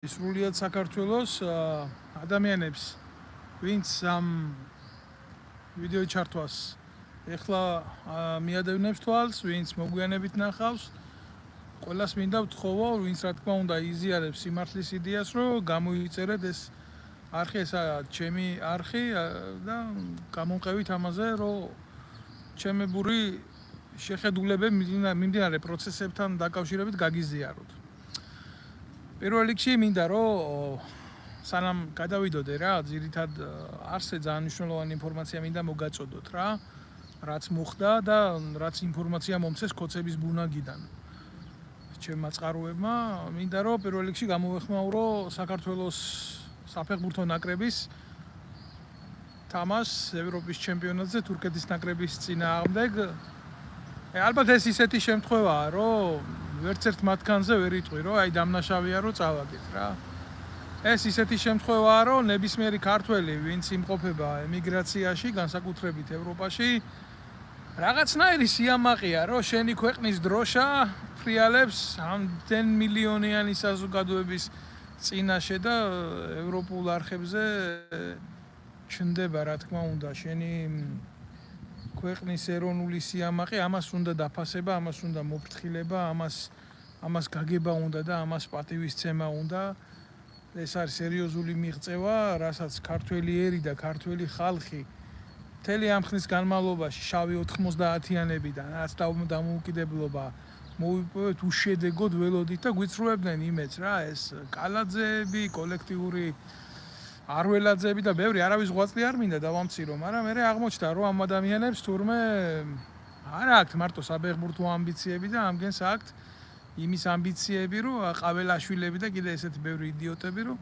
სრულიად საქართველოს ადამიანებს ვინც ამ ვიდეო ჩართვას ეხლა მიადევნებს თვალს, ვინც მოგვიანებით ნახავს, ყველას მინდა ვთხოვო, ვინც რა თქმა უნდა იზიარებს სიმართლის იდეას, რომ გამოიწერეთ ეს არხი, ესა ჩემი არხი და გამომყევით ამაზე, რომ ჩემებური შეხედულებები მიმდინარე პროცესებთან დაკავშირებით გაგიზიაროთ. პირველ რიგში მინდა რომ სანამ გადავიდოდე რა, ძირითად არსე ძალიან მნიშვნელოვანი ინფორმაცია მინდა მოგაწოდოთ რა, რაც მოხდა და რაც ინფორმაცია მომცეს კოცების ბუნაგიდან. ჩემმა წყაროებმა მინდა რომ პირველ რიგში გამოვეხმაურო საქართველოს საფეხბურთო ნაკრების თამაშს ევროპის ჩემპიონატზე თურქეთის ნაკრების წინააღმდეგ. ალბათ ეს ისეთი შემთხვევაა, რომ ვერც ერთ მათგანზე ვერ იტყვი, რომ აი დამნაშავეა რომ წავაგეთ რა. ეს ისეთი შემთხვევაა, რომ ნებისმიერი ქართველი, ვინც იმყოფება ემიგრაციაში, განსაკუთრებით ევროპაში, რაღაცნაირი სიამაყეა, რომ შენი ქვეყნის დროშა ფრიალებს ამდენ მილიონიანი საზოგადოების წინაშე და ევროპულ არხებზე ჩნდება, რა თქმა უნდა, შენი ქვეყნის ეროვნული სიამაყე, ამას უნდა დაფასება, ამას უნდა მოფრთხილება, ამას გაგება უნდა და ამას პატივისცემა უნდა. ეს არის სერიოზული მიღწევა, რასაც ქართველი ერი და ქართველი ხალხი მთელი ამ ხნის განმავლობაში შავი 90-იანებიდან რაც დამოუკიდებლობა მოვიპოვეთ უშედეგოდ ველოდით და გვიწრუებდნენ იმედს რა, ეს კალაძეები, კოლექტიური არველაძეები და ბევრი არავის ღვაწლი არ მინდა დავამცირო, მაგრამ მე აღმოჩნდა რომ ამ ადამიანებს თურმე არ აქვთ მარტო საფეხბურთო ამბიციები და ამგენს აქვთ იმის ამბიციები, რომ ყაველაშვილები და კიდე ესეთი ბევრი იდიოტები, რომ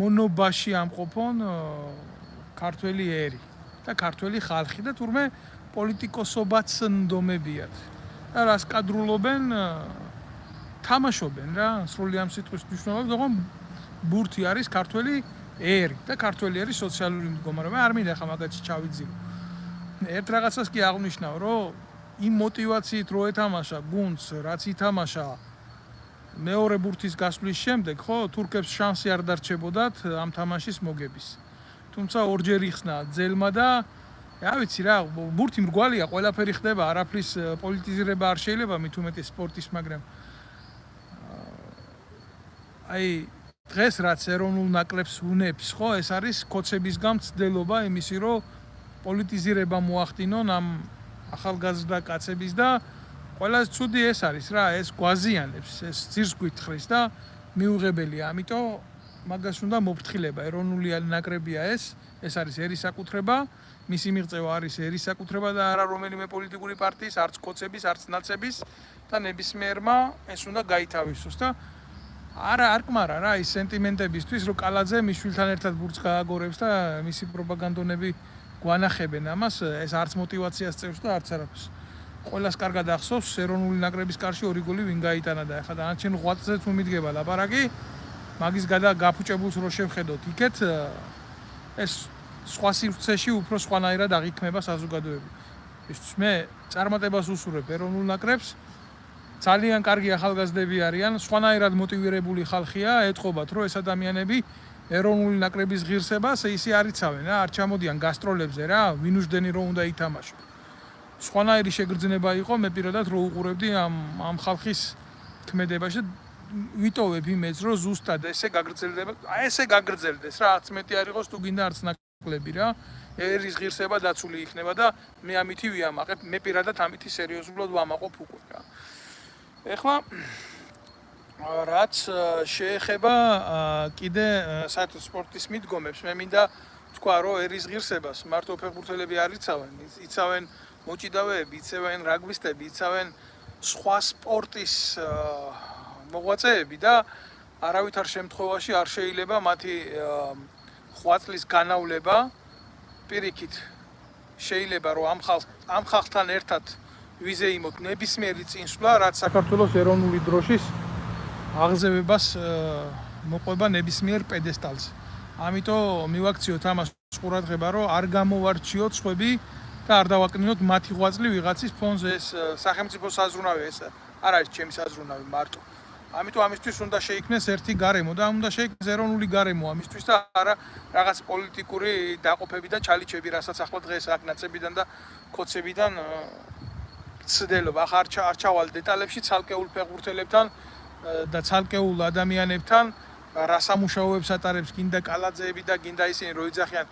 მონობაში ამყოფონ ქართველი ერი და ქართველი ხალხი და თურმე პოლიტიკოსობაც ნდომებიათ. და რას კადრულობენ, თამაშობენ რა, სრული ამ სიტყვის მნიშვნელობით, თქო ბურთი არის ქართველი ერი და ქართველი არის სოციალური მდგომარეობა. არ მინდა ხა მაგაში ჩავიძილო. ერთ რაღაცას კი აღნიშნავ, რომ იმ мотивაციით რო ეთამაშა გუნდს, რაც ითამაშა მეორე ბურთის გასვლის შემდეგ, ხო, თურქებს შანსი არ დარჩებოდათ ამ თამაშის მოგების. თუმცა ორჯერ იხსნა ძელმა და რა ვიცი რა, ბურთი მრგვალია, ყველაფერი ხდება, არაფრის პოლიტიზირება არ შეიძლება, მით უმეტე სპორტის, მაგრამ აი დღეს რაც ეროვნულ ნაკრებს უნებს, ხო, ეს არის კოცებისგან მცდელობა იმისი, რომ პოლიტიზირება მოახდინონ ამ ახალგაზრდა კაცების და ყველაზე ცუდი ეს არის რა, ეს გვაზიანებს, ეს ძირს გვითხრის და მიუღებელია. ამიტომ მაგას უნდა მოფრთხილება. ეროვნული ნაკრებია ეს არის ერის საკუთრება, მისი მიღწევა არის ერის საკუთრება და არა რომელიმე პოლიტიკური პარტიის, არც კოცების, არც ნაცების და ნებისმიერმა ეს უნდა გაითავისოს და არ კმარა რა ის სენტიმენტებისთვის, რომ კალაძე მის შვილთან ერთად ბურთს გააგორებს და მისი პროპაგანდონები გვანახებენ ამას, ეს არც мотивაციას წევს და არც არაფერს. ყველას კარგად ახსოვს ეროვნული ნაკრების კარში ორი გოლი ვინ გაიტანა და ეხლა დანარჩენ ღვაწლზე თუ მიდგება ლაპარაკი, მაგის გაფუჭებულს რო შევხედოთ, იქეთ ეს სხვა სივრცეში უფრო სხვანაირად აღიქმება საზოგადოება. ისიც მე წარმატებას უსურვებ ეროვნულ ნაკრებს. ძალიან კარგი ახალგაზრდები არიან, სხვანაირად მოტივირებული ხალხია, ეთყობათ, რომ ეს ადამიანები ეროვნული ნაკრების ღირსებას ისე არ იცავენ რა, არ ჩამოდიან გასტროლებზე რა, ვინუშდენი რომ უნდა ითამაშო. სხვანაირი შეგრძნება იყო, მე პირადად რო უყურებდი ამ ხალხის ქმედებაში და ვიტოვებ იმედს, რომ ზუსტად ესე გაგრძელდება, ესე გაგრძელდეს რა, არც მეტი არ იყოს თუ გინდა არც ნაკლები რა. ერის ღირსება დაცული იქნება და მე ამითი ვიამაყებ, მე პირადად ამითი სერიოზულად ვამაყობ უკვე რა. ეხლა რაც შეეხება კიდე საერთოდ სპორტის მიდგომებს, მე მინდა თქვა, რომ ერის ღირსებას მარტო ფეხბურთელები არ იცავენ, იცავენ მოჭიდავეები, იცავენ რაგბისტები, იცავენ სხვა სპორტის მოღვაწეები და არავითარ შემთხვევაში არ შეიძლება მათი ღვაწლის განავლება პირიქით შეიძლება რომ ამ ხალხთან ერთად ვიზეიმოთ ნებისმიერი წინსვლა, რაც საქართველოს ეროვნული დროშის აღზევებას მოყვება ნებისმიერ პედესტალზე. ამიტომ მივაქციოთ ამას ყურადღება, რომ არ გამოვარჩიოთ სხვები და არ დავაკნინოთ მათი ღვაწლი ვიღაცის ფონზე. ეს სახელმწიფო საზრუნავია, ეს არ არის ჩემი საზრუნავი მარტო. ამიტომ ამისთვის უნდა შეიქმნეს ერთი გარემო და უნდა შეიქმნეს ეროვნული გარემო ამისთვის და არა რაღაც პოლიტიკური დაყოფები და ჩალიჩები, რასაც ახლა დღეს აქ ნაცებიდან და ქოცებიდან ცდილობა. ახლა არ ჩავალ დეტალებში ცალკეულ ფეხბურთელებთან და ცალკეულ ადამიანებთან რა სამუშაოებს ატარებს გინდა კალაძეები და გინდა ისინი რო იძახიან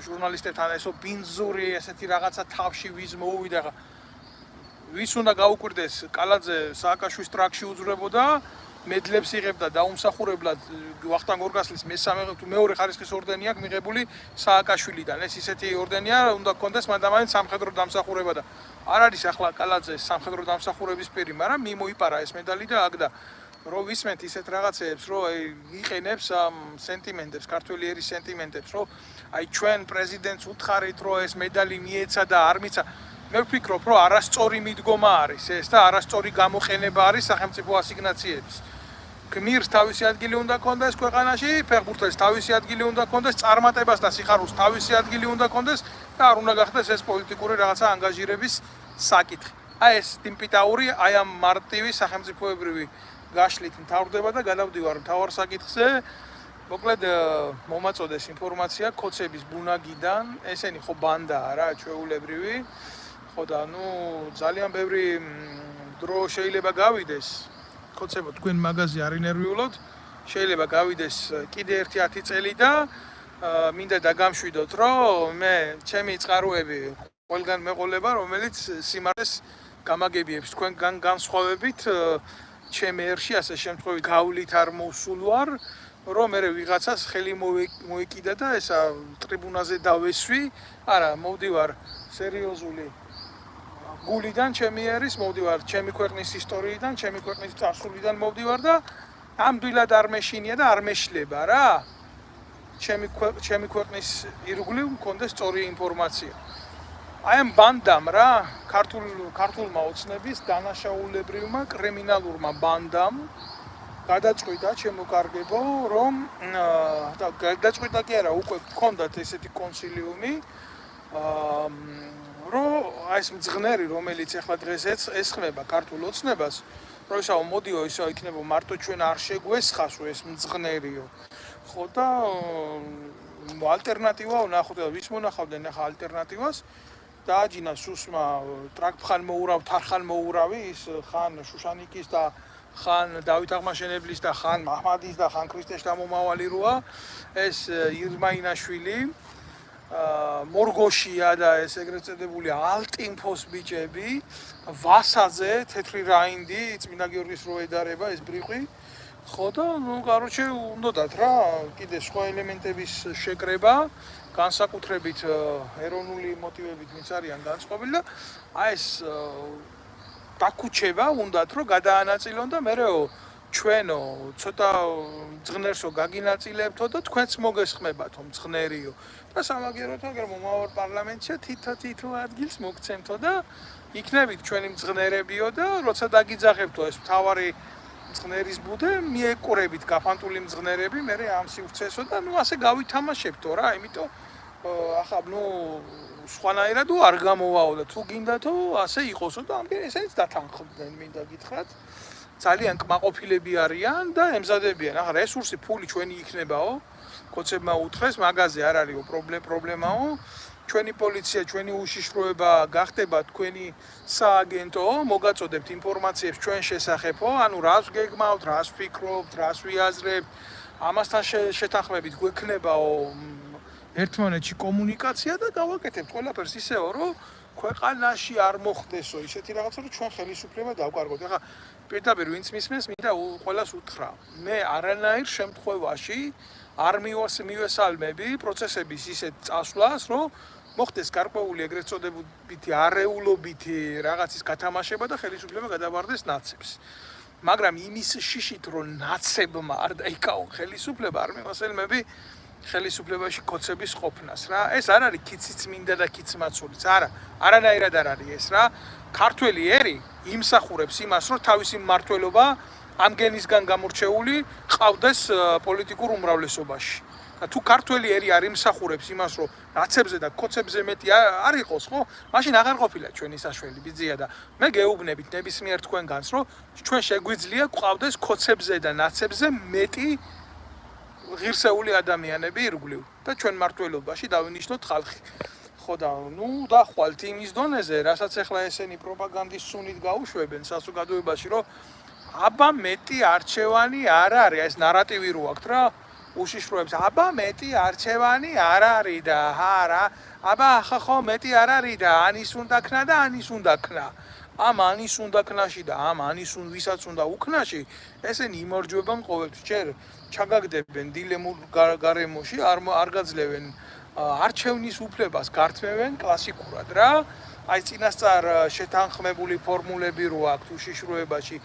ჟურნალისტებთან ესო ბინძური ესეთი რაღაცა თავში ვის მოუვიდა ვის უნდა გაუკვირდეს კალაძე სააკაშვილის ტრაქში უძვრებოდა მედლებს იღებდა დაუმსახურებლად ვახტანგ გორგასლის მესამე თუ მეორე ხარისხის ორდენი აქვს მიღებული სააკაშვილიდან ეს ისეთი ორდენია უნდა გქონდეს მადამაინც სამხედრო დამსახურება და არ არის ახლა კალაძეს სამხედრო დამსახურების პირი მაგრამ მიმოიპარა ეს მედალი და აქ და რო ვისმენთ ისეთ რაღაცეებს რო იყენებს ამ სენტიმენტებს ქართველი ერის სენტიმენტებს რო აი ჩვენ პრეზიდენტს უთხარით რო ეს მედალი მიეცა და არ მიცა მე ვფიქრობ რომ არასწორი მიდგომა არის ეს და არასწორი გამოყენება არის სახელმწიფო ასიგნაციების გმირს თავისი ადგილი უნდა ქონდეს ქვეყანაში ფეხბურთელს თავისი ადგილი უნდა ქონდეს წარმატებას და სიხარულს თავისი ადგილი უნდა ქონდეს და არ უნდა გახდეს ეს პოლიტიკური რაღაცა ანგაჟირების საკითხი აი ეს ტიმპიტაური აი ამ მარტივი სახელმწიფოებრივი გაშლით მთავრდება და გადავდივარ მთავარ საკითხზე მოკლედ მომაწოდეს ინფორმაცია ქოცების ბუნაგიდან ესენი ხო ბანდაა რა ჩვეულებრივი ხო და ნუ ძალიან ბევრი დრო შეიძლება გავიდეს ქოცებო თქვენ მაღაზი არ ინერვიულოთ შეიძლება გავიდეს კიდე 1-10 წელი და მინდა დაგამშვიდოთ რომ მე ჩემი წყაროები ყველგან მეყოლება რომელიც სიმართლეს გამაგებიებს თქვენგან განსხვავებით ჩემი ერში ასე შემთხვევით გავლით არ მოსულ ვარ რომ მე ვიღაცას ხელი მოეკიდა და ესა ტრიბუნაზე დავესვი არა მოვდივარ სერიოზული გულიდან ჩემი ერის მოვდივარ ჩემი ქვეყნის ისტორიიდან ჩემი ქვეყნის წარსულიდან მოვდივარ და ამდვილად არ მეშინია და არ მეშლება რა ჩემი ქვეყნის ირგვლივ მქონდეს სწორი ინფორმაცია აი ამ ბანდამ რა ქართულმა ოცნების დანაშაულებრივმა კრიმინალურმა ბანდამ გადაწყვიტა ჩემო კარგებო რომ გადაწყვიტა კი არა უკვე გქონდათ ესეთი კონსილიუმი რომ აი ეს მძღნერი რომელიც ახლა დღეს ესხმება ქართულ ოცნებას რომ ისაო მოდიო ისო იქნება მარტო ჩვენ არ შეგვესხასო ეს მძღნერიო ხო და ალტერნატივა ვნახოთ და ვის მონახავდნენ ახლა ალტერნატივას დააჯინა სუსმა ტრაქფხან მოურავ თარხან მოურავი ის ხან შუშანიკის და ხან დავით აღმაშენებლის და ხან მაჰმადის და ხან ქრისტეს დამომავალი როა ეს ირმაინაშვილი მორგოშია და ეს ეგრეთ წოდებული ალტინფოს ბიჭები ვასაზე თეთრი რაინდი წმინდა გიორგის რო ედარება ეს ბრიყვი ხო და ნუ კაროჩე უნდათ რა კიდე სხვა ელემენტების შეკრება განსაკუთრებით ეროვნული მოტივებით ვინც არიან განწყობილი და აი ეს დაკუჩება უნდათ რომ გადაანაწილონ და მერეო ჩვენო ცოტა მძღნერსო გაგინაწილებთო და თქვენც მოგესხმებათო მძღნერიო და სამაგეროთო აგერ მომავალ პარლამენტში თითო ადგილს მოგცემთო და იქნებით ჩვენი მძღნერებიო და როცა დაგიძახებთო ეს მთავარი მძღნერის ბუდე მიეკურებით გაფანტული მძღნერები მე ამ სივრცესო და ნუ ასე გავითამაშებთო რა იმიტომ ახლა ნუ სხვანაირად არ გამოვაო და თუ გინდათო ასე იყოსო და ამგერ ესეც დათანხმდნენ მინდა გითხრათ ძალიან კმაყოფილები არიან და ემზადებიან ახლა რესურსი ფული ჩვენი იქნებაო ქოცებმა უთხრეს მაგაზე არ არისო პრობლემაო ჩვენი პოლიცია ჩვენი უშიშროება გახდება თქვენი სააგენტო მოგაწოდებთ ინფორმაციებს ჩვენ შესახებო ანუ რას გეგმავთ რას ვფიქრობთ რას ვიაზრებთ ამასთან შეთანხმებით გვექნებაო ერთმანეთში კომუნიკაცია და გავაკეთებთ ყველაფერს ისეო რომ ქვეყანაში არ მოხდესო ისეთი რაღაცა რომ ჩვენ ხელისუფლება დავკარგოთ ახლა პირდაპირ ვინც მისმენს მინდა ყველას უთხრა მე არანაირ შემთხვევაში არ მივესალმები პროცესების ისეთ წასვლას რომ მოხდეს გარკვეული ეგრეთ წოდებითი არეულობითი რაღაცის გათამაშება და ხელისუფლება გადავარდეს ნაცებს მაგრამ იმის შიშით რომ ნაცებმა არ დაიკავონ ხელისუფლება არ მივესალმები ხელისუფლებაში კოცების ყოფნას რა ეს არ არის კიციც მინდა და კიცმაცულიც არა არანაირად არ არის ეს რა ქართველი ერი იმსახურებს იმას რომ თავისი მმართველობა ამ გენისგან გამორჩეული ყავდეს პოლიტიკურ უმრავლესობაში თუ ქართველი ერი არ იმსახურებს იმას, რომ ნაცებზე და კოცებზე მეტი არ იყოს, ხო? მაშინ აღარ ყოფილა ჩვენი საშველი ბიძია და მე გეუბნებით ნებისმიერ თქვენგანს, რომ ჩვენ შეგვიძლია გვყავდეს კოცებზე და ნაცებზე მეტი ღირსეული ადამიანები ირგვლივ და ჩვენ მართლობაში დავინიშნოთ ხალხი. ხო და დახვალთ იმის დონეზე, რასაც ახლა ესენი პროპაგანდის სუნით გაუშვებენ საზოგადოებაში, რომ აბა მეტი არჩევანი არ არის, ეს ნარატივი რო აქვს რა, უშიშროებს, აბა მეტი არჩევანი არ არის და არა, აბა ხო მეტი არ არის და ანის უნდა ქნა და ანის უნდა ქნა. ამ ანის უნდა ქნაში და ამ ანის ვისაც უნდა უქნაში, ესენი იმორჯვებენ ყოველთვის. ჯერ ჩაგაგდებენ დილემურ გარემოში, არ გაძლევენ არჩევნის უფლებას, გართმევენ კლასიკურად რა. აი წინასწარ შეთანხმებული ფორმულები რო აქვს უშიშროებაში,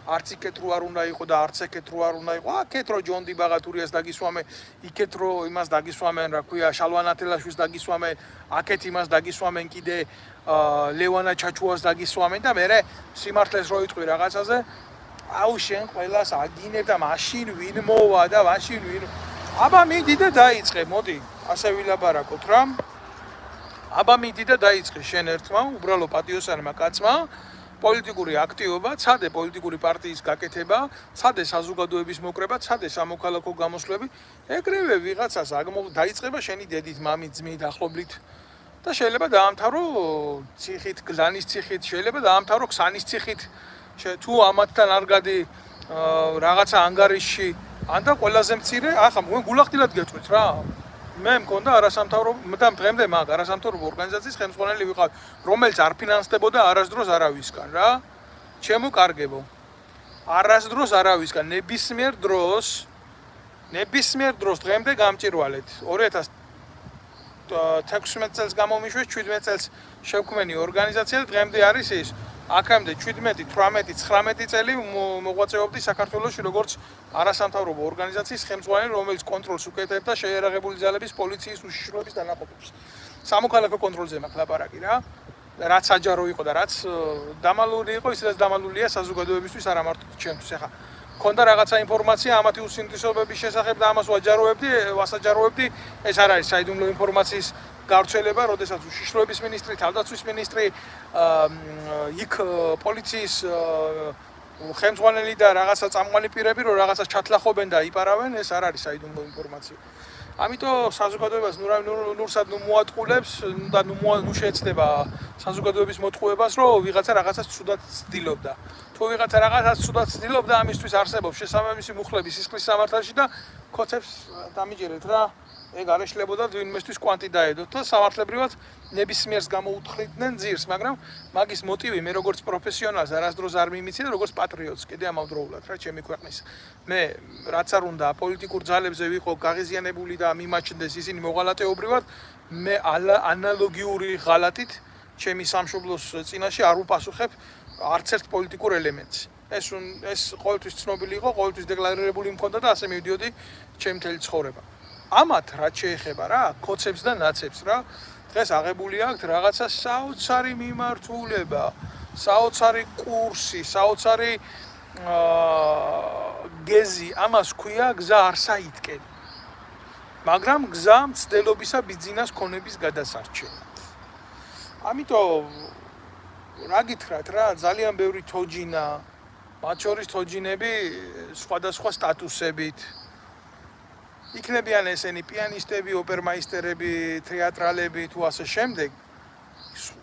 არც იქეთ რო არ უნდა იყო და არც ეგეთ რო არ უნდა იყო. აქეთ რო ჯონდი ბაღათურიას დაგისვამენ, იქეთ რო იმას დაგისვამენ, რა ქვია, შალვა ნათელაშვილს დაგისვამენ, აქეთ იმას დაგისვამენ კიდე ლევანა ჩაჩუას დაგისვამენ და მე სიმართლეს რო იტყვი რაღაცაზე, აუ შენ ყველას აგინებ და მაშინ ვინ მოვა და მაშინ ვინ აბა მიდი და დაიწყე, მოდი, ასე ვილაპარაკოთ რა. აბა მიდი და დაიწყე შენ ერთმა, უბრალო პატიოსანმა კაცმა პოლიტიკური აქტივობა, ცადე პოლიტიკური პარტიის გაკეთება, ცადე საზოგადოების მოკრება, ცადე სამოქალაქო გამოსვლები, ეგრევე ვიღაცას დაიწყება შენი დედით, მამით, ძმით, ახლობლით და შეიძლება დაამთავრო ციხით, გლანის ციხით, შეიძლება დაამთავრო ქსანის ციხით, თუ ამათთან არ გადი რაღაცა ანგარიშში, ან და ყველაზე მცირე, ახლა გულახდილად გეტყვით რა. მე მქონდა არასამთავრობო და დღემდე მაგ არასამთავრობო ორგანიზაციის ხელმძღვანელი ვიყავ, რომელიც არ ფინანსდებოდა არასდროს არავისგან რა. ჩემო კარგებო. არასდროს არავისგან ნებისმიერ დროს დღემდე გამჭირვალეთ. 2016 წელს გამომიშვეს, 17 წელს შევქმენი ორგანიზაცია და დღემდე არის ის. აქამდე 17, 18, 19 წელი მოღვაწეობდი საქართველოში როგორც არასამთავრობო ორგანიზაციის ხელმძღვანელი, რომელიც კონტროლს უკეთებდა შეიარაღებული ძალების პოლიციის უშიშროების დანაყოფებს. სამოქალაქო კონტროლზე მაქვს ლაპარაკი რა. რაც საჯარო იყო და რაც დამალული იყო, ის რაც დამალულია საზოგადოებისთვის, არა მარტო ჩემთვის. ახლა მქონდა რაღაცა ინფორმაცია ამათი უსინდისობების შესახებ და ამას ვასაჯაროებდი, ეს არ არის საიდუმლო ინფორმაციის გავრცელება, როდესაც უშიშროების მინისტრი, თავდაცვის მინისტრი, იქ პოლიციის ხელმძღვანელი და რაღაცა წამყვანი პირები რო რაღაცას ჩათლახობენ და იპარავენ, ეს არ არის საიდუმლო ინფორმაცია. ამიტომ საზოგადოებას ნურსად მოატყულებს და შეეცდება საზოგადოების მოტყუებას, რომ ვიღაცა რაღაცას ცუდად ცდილობდა. თუ ვიღაცა რაღაცას ცუდად ცდილობდა, ამისთვის არსებობს შესაბამისი მუხლები სისხლის სამართალში და კოცებს დამიჯერეთ რა. ეგ არ ეშლებოდა ვინმესთვის კვანტი დაედოთ და სამართლებრივად ნებისმიერს გამოუთხრიდნენ ძირს, მაგრამ მაგის მოტივი მე როგორც პროფესიონალს არასდროს არ მიმიცე და როგორც პატრიოტს კიდე ამავდროულად რა ჩემი ქვეყნის. მე რაც არ უნდა პოლიტიკურ ძალებზე ვიყო გაღიზიანებული და მიმაჩნდეს ისინი მოღალატეობრივად, მე ანალოგიური ღალატით ჩემი სამშობლოს წინაშე არ უპასუხებ არც ერთ პოლიტიკურ ელემენტს. ეს ყოველთვის ცნობილი იყო, ყოველთვის დეკლარირებული მქონდა და ასე მივდიოდი ჩემი მთელი ცხოვრება. ამათ რაც შეეხება რა, კოცებს და ნაცებს რა, დღეს აღებული აქვს რაღაცა საოცარი მიმართულება, საოცარი კურსი, საოცარი გეზი, ამას ქვია გზა არსაიტკენ. მაგრამ გზა მცდელობისა ბიძინას ქონების გადასარჩენად. ამიტომ რა გითხრათ რა, ძალიან ბევრი თოჯინა, მათ შორის თოჯინები სხვადასხვა სტატუსებით იქნებიან ესენი პიანისტები, ოპერმაისტერები, თეატრალები თუ ასე შემდეგ,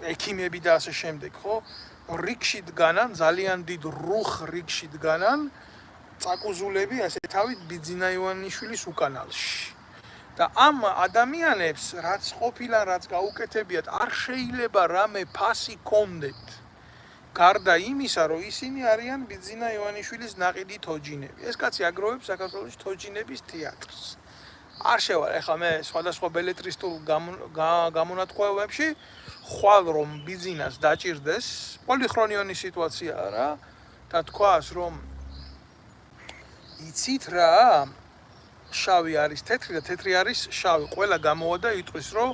ექიმები და ასე შემდეგ, ხო? რიგში დგანან, ძალიან დიდ რუხ რიგში დგანან წაკუზულები ასე თავით ბიძინა ივანიშვილის უკანალში. და ამ ადამიანებს რაც ყოფილან, რაც გაუკეთებიათ, არ შეიძლება რამე ფასი კონდეთ. გარდა იმისა, რომ ისინი არიან ბიძინა ივანიშვილის ნაყიდი თოჯინები. ეს კაცი აგროვებს საქართველოს თოჯინების თეატრს. არ შევალ, ეხლა მე სხვადასხვა ბელეტრისტულ გამონათქვამებში ხვალ რომ ბიძინას დაჭირდეს, პოლიხრონიონი სიტუაციაა რა, და თქვას რომ იცით რა, შავი არის თეთრი და თეთრი არის შავი, ყველა გამოვა და იტყვის რომ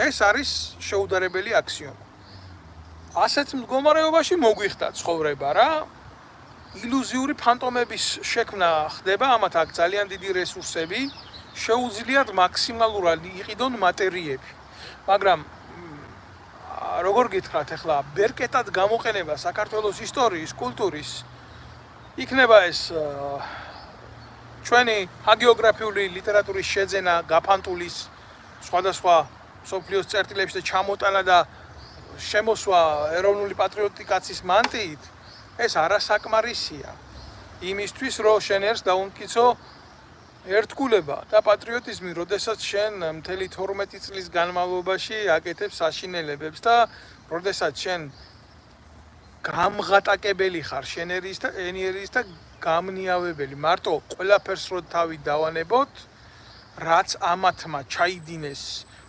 ეს არის შეუდარებელი აქსიომა. ასეთ მდგომარეობაში მოგვიხდა ცხოვრება რა. ილუზიური ფანტომების შექმნა ხდება, ამათ აქვს ძალიან დიდი რესურსები, შეუძლიათ მაქსიმალურად იყიდონ მატერიები. მაგრამ როგორ გითხრათ ახლა ბერკეტად გამოყენება საქართველოს ისტორიის, კულტურის იქნება ეს ჩვენი ჰაგიოგრაფიული ლიტერატურის შეძენა, გაფანტულის სხვადასხვა სოფლიოს წერტილებში და ჩამოტანა და შემოსვა ეროვნული პატრიოტიკაცის მანტიით, ეს არასაკმარისია იმისთვის, რომ შენ ერთს დაუმტკიცო ერთგულება და პატრიოტიზმი, როდესაც შენ მთელი 12 წლის განმავლობაში აკეთებ საშინელებებს და როდესაც შენ გამღატაკებელი ხარ ენიერის და გამნიავებელი. მარტო ყველაფერს რო თავი დავანებოთ, რაც ამათმა ჩაიდინეს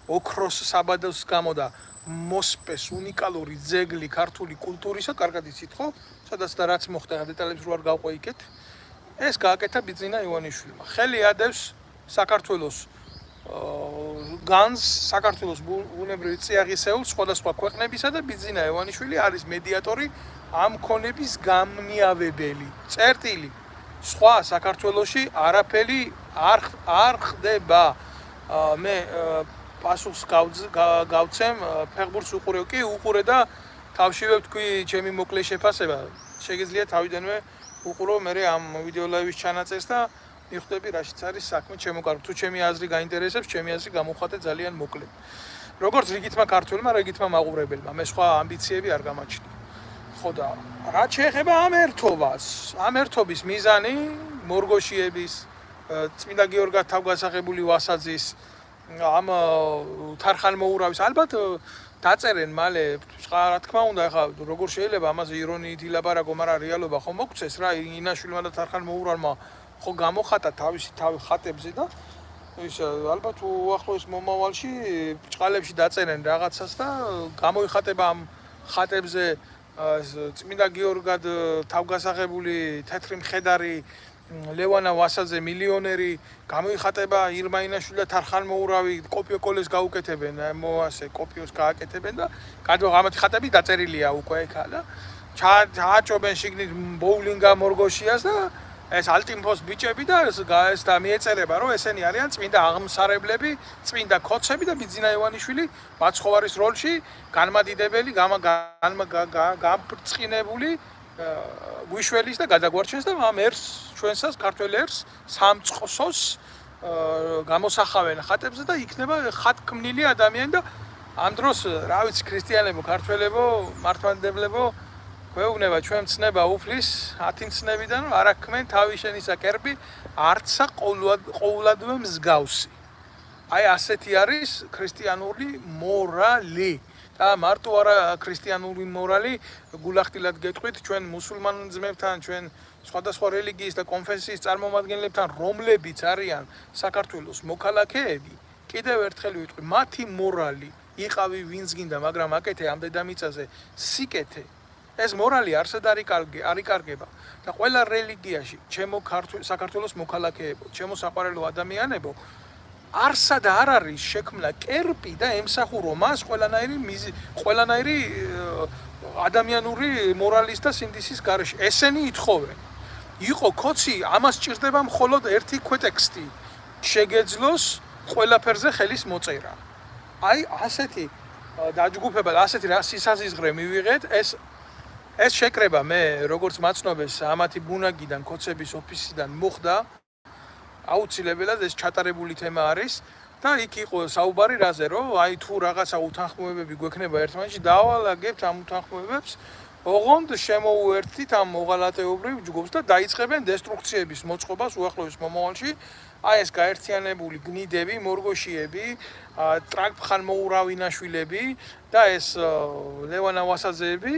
ოქროს საბადოს გამო და მოსპეს უნიკალური ძეგლი ქართული კულტურისა, კარგად იცით ხო? სადაც და რაც მოხდა, დეტალებს რო არ გავყვე იქეთ. ეს გააკეთა ბიძინა ივანიშვილმა. ხელი ადევს საქართველოს განს, საქართველოს ბუნებრივი წიაღისეულს სხვადასხვა ქვეყნებისა და ბიძინა ივანიშვილი არის მედიატორი ამ ქონების გამნიავებელი. წერტილი სხვა საქართველოში არაფერი არ ხდება. მე პასუხს გავცემ, ფეხბურთს უყურებ, კი უყურე და თავშივე ვთქვი ჩემი მოკლე შეფასება. შეგიძლია თავიდანვე უყურო მე ამ ვიდეო ლაივის ჩანაწერს და მიხვდები რაშიც არის საქმე ჩემო კარგ. თუ ჩემი აზრი გაინტერესებს, ჩემი აზრი გამოვხატე ძალიან მოკლედ. როგორც რიგითმა ქართველმა, რიგითმა მაყურებელმა, მე სხვა ამბიციები არ გამაჩნია. ხო და რაც შეეხება ამ ერთობას, ამ ერთობის მიზანი მორგოშიების, წმინდა გიორგად თავგასახებული ვასაძის, ამ თარხანმოურავის ალბათ დაწერენ მალე, რა თქმა უნდა, ახლა როგორ შეიძლება ამაზე ირონიით ილაპარაკო, მაგრამ რეალობა ხო მოგცეს რა, ინაშვილმა და თარხანმოურავმა ხო გამოხატა თავისი თავი ხატებზე და ის ალბათ უახლოეს მომავალში ბრჭყალებში დაწერენ რაღაცას და გამოიხატება ამ ხატებზე წმინდა გიორგად თავგასახებული თეთრი მხედარი ლევანა ვასაძე მილიონერი გამოიხატება ირმა ინაშვილი და თარხანმოურავი კოპიოკოლეს გაუკეთებენ მოასე კოპიოს გააკეთებენ და კადო ამათი ხატები დაწერილია უკვე ეხა და ჩააჭობენ შიგნით ბოულინგა მორგოშიას და ეს ალტიმფოს ბიჭები და ეს და მიეწერება რომ ესენი არიან წმინდა აღმსარებლები, წმინდა ქოცები და ბიძინა ივანიშვილი მაცხოვარის როლში განმადიდებელი, გამბრწყინებული გვიშველის და გადაგვარჩენს და ამ ერს ჩვენსას ქართველ ერს სამწყსოს გამოსახავენ ხატებზე და იქნება ხატქმნილი ადამიანი და ამ დროს რა ვიცი ქრისტიანებო, ქართველებო, მართლმადიდებლებო გვეუბნება ჩვენ მცნება უფლის 10 მცნებიდან რომ არ აქმენ თავის შენისა კერპი არცა ყოვლადვე მსგავსი. აი ასეთი არის ქრისტიანული მორალი. და მარტო არა ქრისტიანული მორალი, გულახდილად გეტყვით ჩვენ მუსულმან ძმებთან, ჩვენ სხვადასხვა რელიგიის და კონფესიის წარმომადგენლებთან, რომლებიც არიან საქართველოს მოქალაქეები, კიდევ ერთხელ ვიტყვი, მათი მორალი იყავი ვინც გინდა, მაგრამ აკეთე ამ დედამიწაზე სიკეთე. ეს მორალი არსად არ იკარგება და ყველა რელიგიაში, ჩემო საქართველოს მოქალაქეებო, ჩემო საყვარელო ადამიანებო, არსად არ არის შექმნა კერპი და ემსახურო მას ყველანაირი ადამიანური მორალის და სინდისის გარეშე. ესენი ითხოვენ. იყო ქოცი, ამას სჭირდება მხოლოდ ერთი ქვეტექსტი. შეგეძლოს ყველაფერზე ხელის მოწერა. აი ასეთი დაჯგუფება, ასეთი სისაზიზღრე მივიღეთ, ეს შეკრება მე როგორც მაცნობეს ამათი ბუნაგიდან, ქოცების ოფისიდან მოხდა. აუცილებლად ეს ჩატარებული თემა არის და იქ იყო საუბარი რაზე რომ აი თუ რაღაცა უთანხმოებები გვექნება ერთმანეთში დავალაგებთ ამ უთანხმოებებს ოღონდ შემოუერთდით ამ მოღალატეობრივ ჯგუფს და დაიწყებენ დესტრუქციების მოწყობას უახლოეს მომავალში აი ეს გაერთიანებული გნიდები, მორგოშიები, ტრაგფხანმოურავინაშვილები და ეს ლევანა ვასაძეები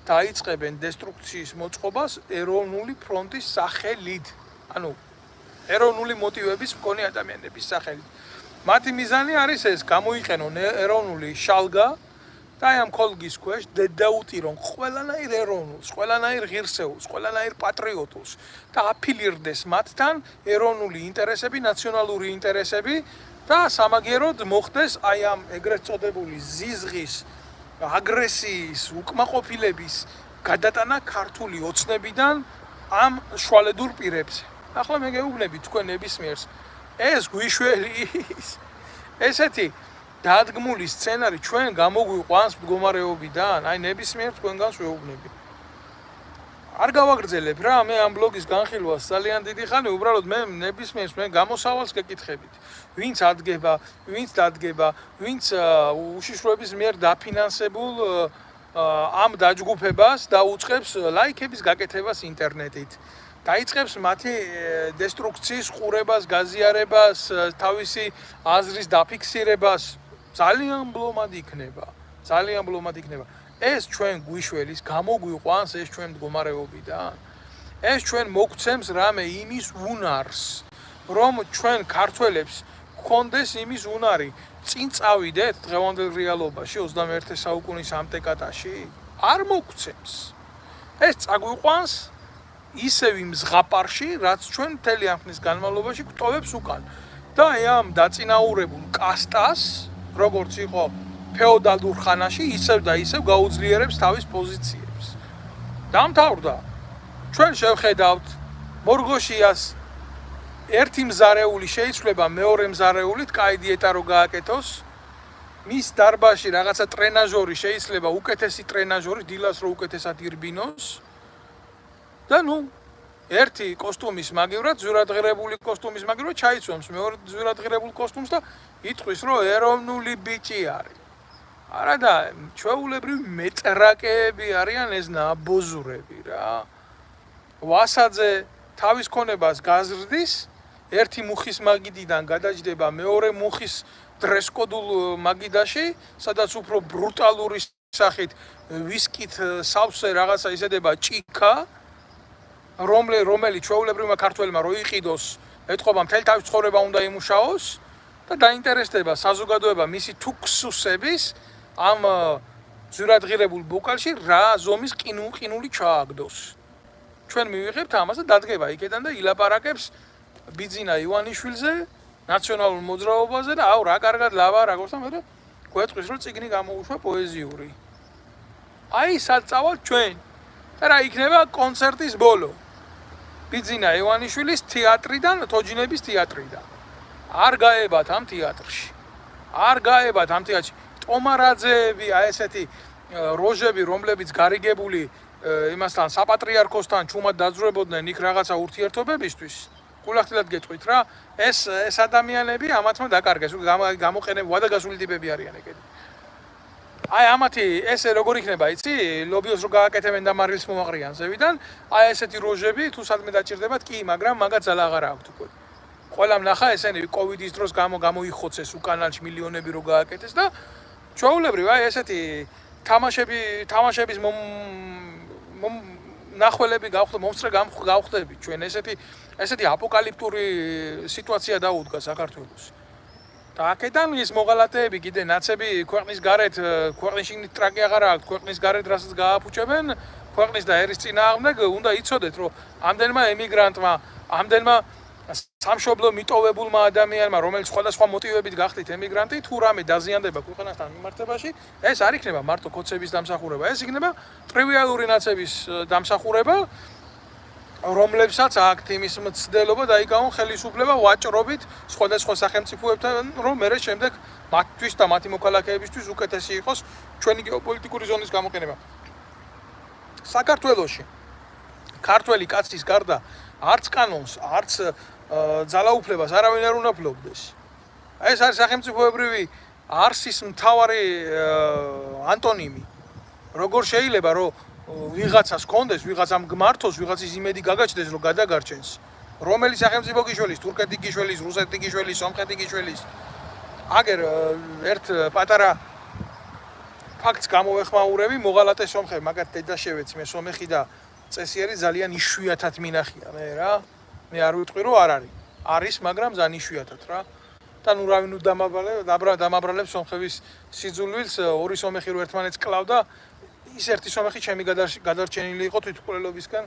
დაიწყებენ დესტრუქციის მოწყობას ეროვნული ფრონტის სახელით. ანუ ეროვნული მოტივების მქონე ადამიანების სახელით. მათი მიზანი არის ეს, გამოიყენონ ეროვნული შალგა და აი ამ ქოლგის ქვეშ დედაუტირონ ყველანაირ ეროვნულს, ყველანაირ ღირსეულს, ყველანაირ პატრიოტულს და აფილირდეს მათთან ეროვნული ინტერესები, ნაციონალური ინტერესები და სამაგიეროდ მოხდეს აი ამ ეგრეთ წოდებული ზიზღის, აგრესიის, უკმაყოფილების გადატანა ქართული ოცნებიდან ამ შვალედურ პირებზე. ახლა მე გეუბნები თქვენ ნებისმიერს ეს გვიშველის ესეთი დადგმული სცენარი ჩვენ გამოგვიყვანს მდგომარეობიდან, აი ნებისმიერ თქვენგანს ვეუბნები. არ გავაგრძელებ რა, მე ამ ბლოგის განხილვას ძალიან დიდი ხანი უბრალოდ მე ნებისმიერს მე გამოსავალს გეკითხებით. ვინც ადგება, ვინც დადგება, ვინც უშიშროების მიერ დაფინანსებულ ამ დაჯგუფებას დაუწყებს ლაიქების გაკეთებას ინტერნეტით. დაიწყებს მათი დესტრუქციის ყურებას, გაზიარებას, თავისი აზრის დაფიქსირებას. ძალიან ბლომად იქნება. ძალიან ბლომად იქნება. ეს ჩვენ გვიშველის, გამოგვიყვანს ეს ჩვენ მდგომარეობიდან. ეს ჩვენ მოგცემს რამე იმის უნარს, რომ ჩვენ ქართველებს გქონდეს იმის უნარი, წინ წავიდეთ დღევანდელ რეალობაში 21 საუკუნის ამ ტეკატაში? არ მოგცემს. ეს წაგვიყვანს ისევ იმ ზღაპარში, რაც ჩვენ მთელი ამ ხნის განმავლობაში გვტოვებს უკან. და ამ დაწინაურებულ კასტას, როგორც იყო ფეოდალურ ხანაში, ისევ და ისევ გაუძლიერებს თავის პოზიციებს. დამთავრდა. ჩვენ შევხედავთ მორგოშიას ერთი მზარეული შეიცვლება მეორე მზარეულით, კაი დიეტა რო გააკეთოს. მის დარბაზში რაღაცა ტრენაჟორი შეიძლება უკეთესი ტრენაჟორი, დილას რო უკეთესად ირბინოს. და ნუ ერთი კოსტუმის მაგივრად, ზურადღირებული კოსტუმის მაგივრად ჩაიცვამს მეორე ზურადღირებულ კოსტუმს და იტყვის, რომ ეროვნული ბიჭი არის. არა და ჩვეულებრივი მეტრაკეები არიან ეს ნაბოზურები რა. ვასაძე თავის ქონებას გაზრდის, ერთი მუხის მაგიდიდან გადაჯდება მეორე მუხის დრესკოდულ მაგიდაში, სადაც უფრო ბრუტალური სახით ვისკით სავსე რაღაცა ისედება ჭიქა, რომელიც ჩვეულებრივმა ქართველმა რო იყიდოს, ეთყობა მთელი თავის ცხოვრება უნდა იმუშაოს და დაინტერესდება საზოგადოება მისი თუქსუსების ამ ზურადღირებულ ბოკალში რა ზომის ყინული ჩააგდოს. ჩვენ მივიღებთ ამას და დადგება იქიდან და ილაპარაკებს ბიძინა ივანიშვილზე, ნაციონალურ მოძრაობაზე და აუ რა კარგად ლაპარაკობს და მე გვეტყვის რომ წიგნი გამოუშვა პოეზიური. აი სად წავალთ ჩვენ? და რა იქნება კონცერტის ბოლო? ბიძინა ივანიშვილის თეატრიდან, თოჯინების თეატრიდან. არ გაებათ ამ თეატრში. არ გაებათ ამ თეატრში. ტომარაძეები, აი ესეთი როჟები, რომლებიც გარიგებული იმასთან საპატრიარქოსთან ჩუმად დაძრებოდნენ იქ რაღაცა ურთიერთობებისთვის. გულახდილად გეტყვით რა, ეს ადამიანები ამათმა დაკარგეს, გამოყენებო ვადაგასული ტიპები არიან ეგეთი. აი ამათი ესე როგორ იქნება, იცი? ლობიოს რო გააკეთებენ და მარილს მომაყრიან ზევიდან, აი ესეთი როჟები თუ სადმე დაჭირდებათ, კი, მაგრამ მაგაც ძალა აღარ აქვთ უკვე. ყველამ ნახა ესენი კოვიდის დროს გამოიხოცეს უკანალში მილიონები რო გააკეთეს და ჩვეულებრივ აი ესეთი თამაშების ნახველები მომსწრე გავხდებით ჩვენ ესეთი აპოკალიფტური სიტუაცია დაუდგა საქართველოს. და აქედან ის მოღალატეები კიდე ნაცები ქვეყნის გარეთ, ქვეყნის შიგნით ტრაკი აღარ აქვს, ქვეყნის გარეთ რასაც გააფუჭებენ, ქვეყნის და ერის წინააღმდეგ უნდა იცოდეთ, რომ ამდენმა ემიგრანტმა, ამდენმა სამშობლო მიტოვებულმა ადამიანმა, რომელიც სხვადასხვა მოტივებით გახდით ემიგრანტი, თუ რამე დაზიანდება ქვეყანასთან მიმართებაში, ეს არ იქნება მარტო კოცების დამსახურება, ეს იქნება ტრივიალური ნაცების დამსახურება, რომლებსაც აქვთ იმის მცდელობა დაიკავონ ხელისუფლება ვაჭრობით სხვადასხვა სახელმწიფოებთან, რომ მერე შემდეგ მათთვის და მათი მოქალაქეებისთვის უკეთესი იყოს ჩვენი გეოპოლიტიკური ზონის გამოყენება. საქართველოში ქართველი კაცის გარდა არც კანონს, არც ძალაუფლებას არავინ არ უნდა ფლობდეს. ეს არის სახელმწიფოებრივი არსის მთავარი ანტონიმი. როგორ შეიძლება რომ ვიღაცას კონდეს, ვიღაცამ გმართოს, ვიღაცის იმედი გაგაჩნდეს, რომ გადაგარჩენს. რომელი სახელმწიფო გიშველის, თურქეთი გიშველის, რუსეთი გიშველის, სომხეთი გიშველის. აგერ ერთ პატარა ფაქტს გამოვეხმაურები, მოღალატე სომხები, მაგათ დედაშევეც მე სომეხი და წესიერი ძალიან იშვიათად მინახია მე რა. მე არ ვიტყვი რომ არ არის. არის, მაგრამ ძალიან იშვიათად რა. და ნუ რავი ნუ დამაბრალებს სომხების სიძულვილს, ორი სომეხი რო ერთმანეთს კლავდა, ის ერთი სომეხი ჩემი გადარჩენილი იყო თვითმკვლელობისგან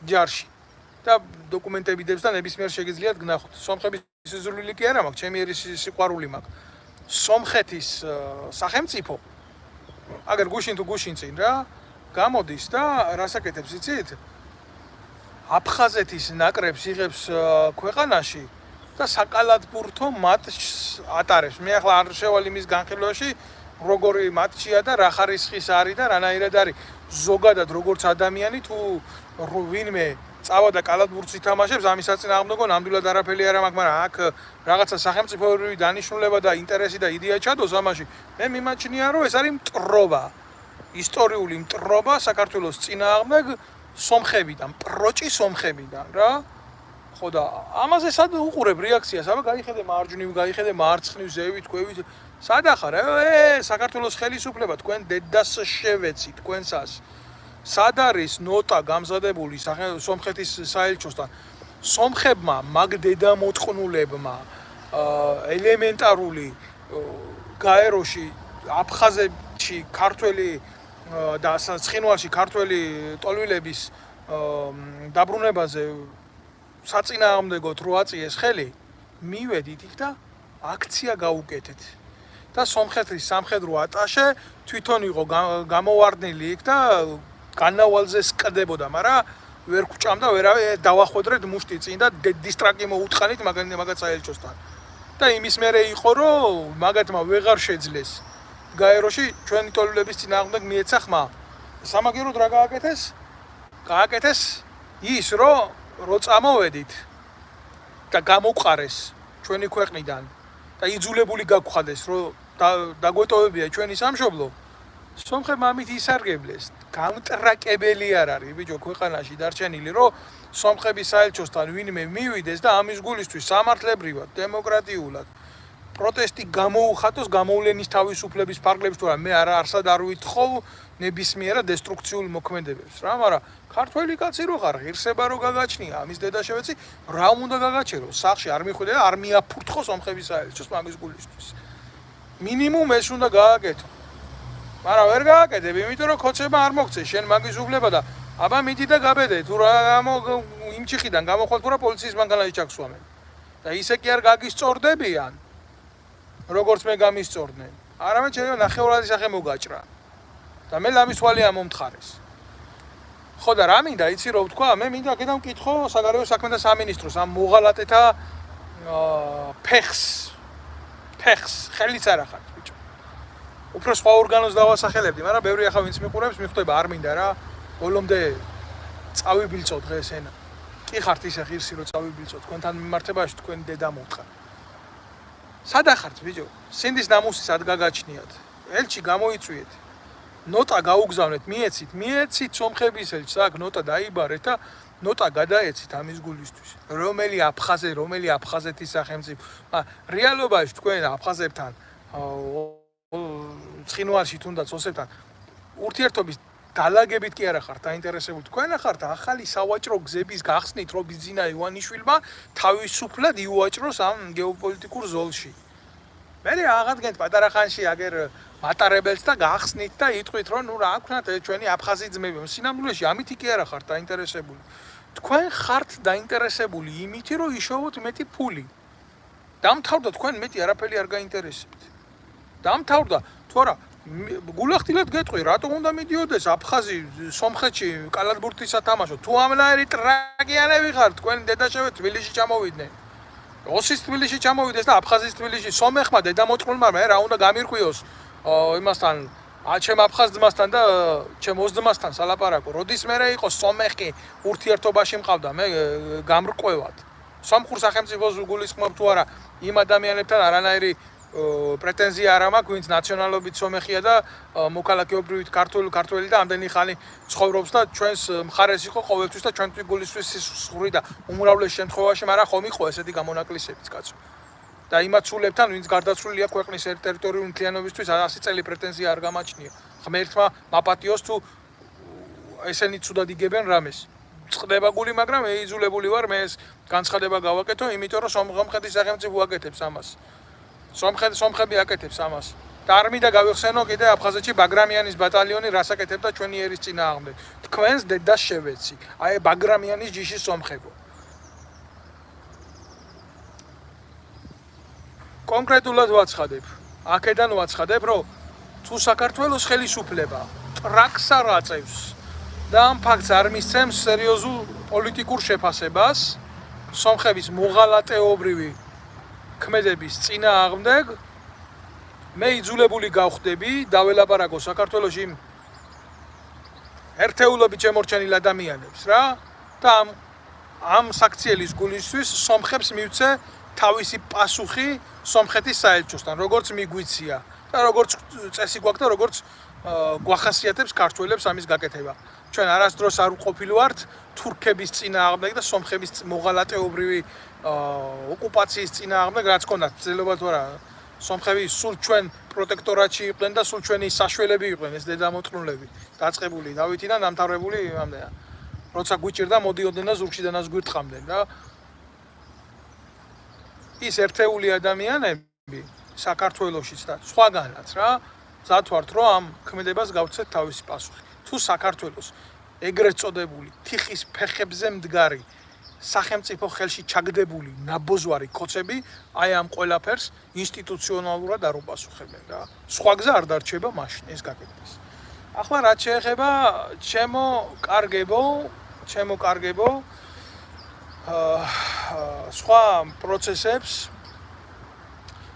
ჯარში. და დოკუმენტები დებს და ნებისმიერ შეგიძლიათ გნახოთ. სომხების სიძულვილი კი არა მაქვს, ჩემი ერის სიყვარული მაქვს. სომხეთის სახელმწიფო აგერ გუშინ თუ გუშინ წინ რა გამოდის და რას აკეთებს იცით? აფხაზეთის ნაკრებს იღებს ქვეყანაში და საკალათბურთო მატჩს ატარებს. მე ახლა არ შევალ იმის განხილვაში, როგორი მატჩია და რა ხარისხის არის და რანაირად არის. ზოგადად როგორც ადამიანი თუ ვინმე წავა და კალათბურთს ითამაშებს, ამის საწინააღმდეგო ნამდვილად არაფერი არ მაქვს, მაგრამ აქ რაღაცა სახელმწიფოებრივი დანიშნულება და ინტერესი და იდეა ჩადოს ამაში. მე მიმაჩნია, რომ ეს არის მტრობა. ისტორიული მტრობა საქართველოს წინააღმდეგ სომხებიდან, პროჭი სომხებიდან რა. ხო და ამაზე სად უყურებ რეაქციას? აბა გაიხედე მარჯვნივ, გაიხედე მარცხნივ, ზევით, ქვევით. სად ახარ? საქართველოს ხელისუფლება თქვენ დედას შევეცი თქვენსას. სად არის ნოტა გამზადებული სომხეთის საელჩოსთან? სომხებმა მაგ დედამოწყნულებმა ელემენტარული გაეროში, აფხაზეთში ქართველი და ცხინვალში ქართველი ტოლვილების დაბრუნებაზე საწინააღმდეგოდ რო აწიეს ხელი, მივედით იქ და აქცია გაუკეთეთ. და სომხეთის სამხედრო ატაშე თვითონ იყო გამოვარდნილი იქ და განავალზე სკდებოდა, მაგრამ ვერ გვჭამდა, ვერავე დავახვედრეთ მუშტი წინ და დისტრაკი მოუთხანით მაგაც საელჩოსთან. და იმის მერე იყო, რომ მაგათმა ვეღარ შეძლეს გაეროში ჩვენი ტოლვილების წინააღმდეგ მიეცა ხმა. სამაგიეროდ რა გააკეთეს? გააკეთეს ის, რომ წამოვედით და გამოყარეს ჩვენი ქვეყნიდან და იძულებული გაგხვდეს, რომ დაგვეტოვებია ჩვენი სამშობლო. სომხებმა ამით ისარგებლეს. გამტრაკებელი არ არის ბიჭო ქვეყანაში დარჩენილი, რომ სომხების საელჩოსთან ვინმე მივიდეს და ამის გულისთვის სამართლებრივად, დემოკრატიულად პროტესტი გამოუხატოს გამოვლენის თავისუფლების ფარგლებს, თუ მე არსად არ ვითხოვ ნებისმიერად დესტრუქციულ მოქმედებებს რა, მაგრამ ქართველი კაცი რო ხარ, ღირსება რო გაგაჩნია, ამის დედა შევეცი, რა უნდა გაგაჩერო? სახში არ მიხვიდე და არ მიაფურთხო სომხების საელჩოს მაგის გულისთვის. მინიმუმ ეს უნდა გააკეთო. მაგრამ ვერ გააკეთებ, იმიტომ რომ ქოცება არ მოგცე შენ მაგის უფლება და აბა მიდი და გაბედე, თუ რა იმ ჩიხიდან გამოხვალ თუ რა პოლიციის მანქანაში ჩაგვსვამენ. და ისე კი არ გაგისწორდებიან, როგორც მე გამისწორდნენ. არამედ შეიძლება ნახევრადი სახე მოგაჭრა. და მე ლამის თვალი ამომთხარეს. ხო და რა მინდა იცი რო ვთქვა, მე მინდა აქედან მკითხო საგარეო საქმეთა სამინისტროს ამ მოღალატეთა ფეხს ხელიც არ ახართ ბიჭო. უფრო სხვა ორგანოს დავასახელებდი, მაგრამ ბევრი ახლა ვინც მიყურებს, მიხვდება არ მინდა რა, ბოლომდე წავიბილწო დღეს ენა. კი ხართ ისე ღირსი რომ წავიბილწო თქვენთან მიმართებაში, თქვენ დედა მოთხარ. სად ახართ ბიჭო? სინდის ნამუსი სად გაგაჩნიათ? ელჩი გამოიწვიეთ. ნოტა გაუგზავნეთ, მიეცით სომხების ელჩს, აქ ნოტა დაიბარეთ და ნოტა გადაეცით ამის გულისთვის. რომელი აფხაზეთის სახელმწიფო. რეალობაში თქვენ აფხაზებთან ცხინვალში თუნდაც ოსებთან ურთიერთობის დალაგებით კი არა ხართ დაინტერესებული. თქვენ ახართ ახალი სავაჭრო გზების გახსნით, რომ ბიზინა ივანიშვილმა თავისუფლად იუაჭროს ამ გეოპოლიტიკურ ზოლში. მე აღადგენთ პატარა ხანში აგერ მატარებელს და გახსნით და იტყვით, რომ ნუ რა აქვთ ჩვენი აფხაზი ძმები. სინამდვილეში ამით კი არა ხართ დაინტერესებული. თქვენ ხართ დაინტერესებული იმითი, რომ იშოვოთ მეტი ფული. დამთავრდა თქვენ მეტი არაფერი არ გაინტერესებთ. დამთავრდა, თუ არა გულახდილად გეტყვი, რატომ უნდა მიდიოდეს აფხაზი სომხეთში კალათბურთის სათამაშო? თუ ამნაირი ტრაგიანები ხართ, თქვენ დედა შევეთ თბილისში ჩამოვიდნენ. ოსის თბილისში ჩამოვიდეს და აფხაზის თბილისში სომეხმა დედამოწყნულმა მე რა უნდა გამირკვიოს იმასთან ჩემ აფხაზ ძმასთან და ჩემ ოსძმასთან სალაპარაკო. როდის მე იყო სომეხი ურთიერთობაში მყავდა მე გამრკვევად. სომხურ სახელმწიფოს გულისხმობ თუ არა იმ ადამიანებთან არანაირი პრეტენზია არ მაქვს, ვინც ნაციონალობით სომეხია და მოქალაქეობრივით ქართველი და ამდენი ხანი ცხოვრობს და ჩვენს მხარეს იყო ყოველთვის და ჩვენთვის გულისთვის სხური და უმრავლეს შემთხვევაში, მაგრამ ხომ იყო ესეთი გამონაკლისებიც კაცო. და იმათ სულებთან, ვინც გარდაცვლილია ქვეყნის ტერიტორიული მთლიანობისთვის 100 წელი პრეტენზია არ გამაჩნია. ღმერთმა მაპატიოს თუ ესენი ცუდად იგებენ რამეს. წყდება გული, მაგრამ მე იძულებული ვარ მე ეს განცხადება გავაკეთო, იმიტომ რომ სომხეთის სახელმწიფო აკეთებს ამას. სომხები აკეთებს ამას. და არ მინდა გავიხსენო კიდე აფხაზეთში ბაგრამიანის ბატალიონი რას აკეთებდა ჩვენი ერის წინააღმდეგ. თქვენს დედას შევეცი. აი ბაგრამიანის ჯიშის სომხებო. კონკრეტულად ვაცხადებ. აქედან ვაცხადებ, რომ თუ საქართველოს ხელისუფლება ტრაქს არ აწევს და ამ ფაქტს არ მისცემს სერიოზულ პოლიტიკურ შეფასებას, სომხების მოღალატეობრივი ქმედების წინააღმდეგ მე იძულებული გავხდები დაველაპარაკო საქართველოს იმ ერთეულობით შემორჩენილ ადამიანებს რა და ამ საქციელის გულისთვის სომხებს მივცე თავისი პასუხი სომხეთის საელჩოსთან როგორც მიგვიცია და როგორც წესი გვაქვს და როგორც გვახასიათებს ქართველებს ამის გაკეთება ჩვენ არასდროს არ ვყოფილვართ თურქების წინააღმდეგ და სომხების მოღალატეობრივი ოკუპაციის წინააღმდეგ რაც ქონდათ ძელობა თუ არა სომხები სულ ჩვენ პროტექტორატში იყვნენ და სულ ჩვენი საშველები იყვნენ ეს დედამოწმულები დაწყებული დავითიდან დამთავრებული ამდეა როცა გვიჭირდა მოდიოდნენ და ზურგში დანას გვირთხამდნენ და ის ერთეული ადამიანები საქართველოშიც და სხვაგანაც რა ზათვართ რომ ამ ქმედებას გავცეთ თავისი პასუხი თუ საქართველოს ეგრეთ წოდებული თიხის ფეხებზე მდგარი სახელმწიფო ხელში ჩაგდებული ნაბოზვარი კოცები აი ამ ყველაფერს ინსტიტუციონალურად არ უპასუხებენ რა სხვა გზა არ დარჩება მაშინ ეს გაკეთდეს ახლა რაც შეეხება ჩემო კარგებო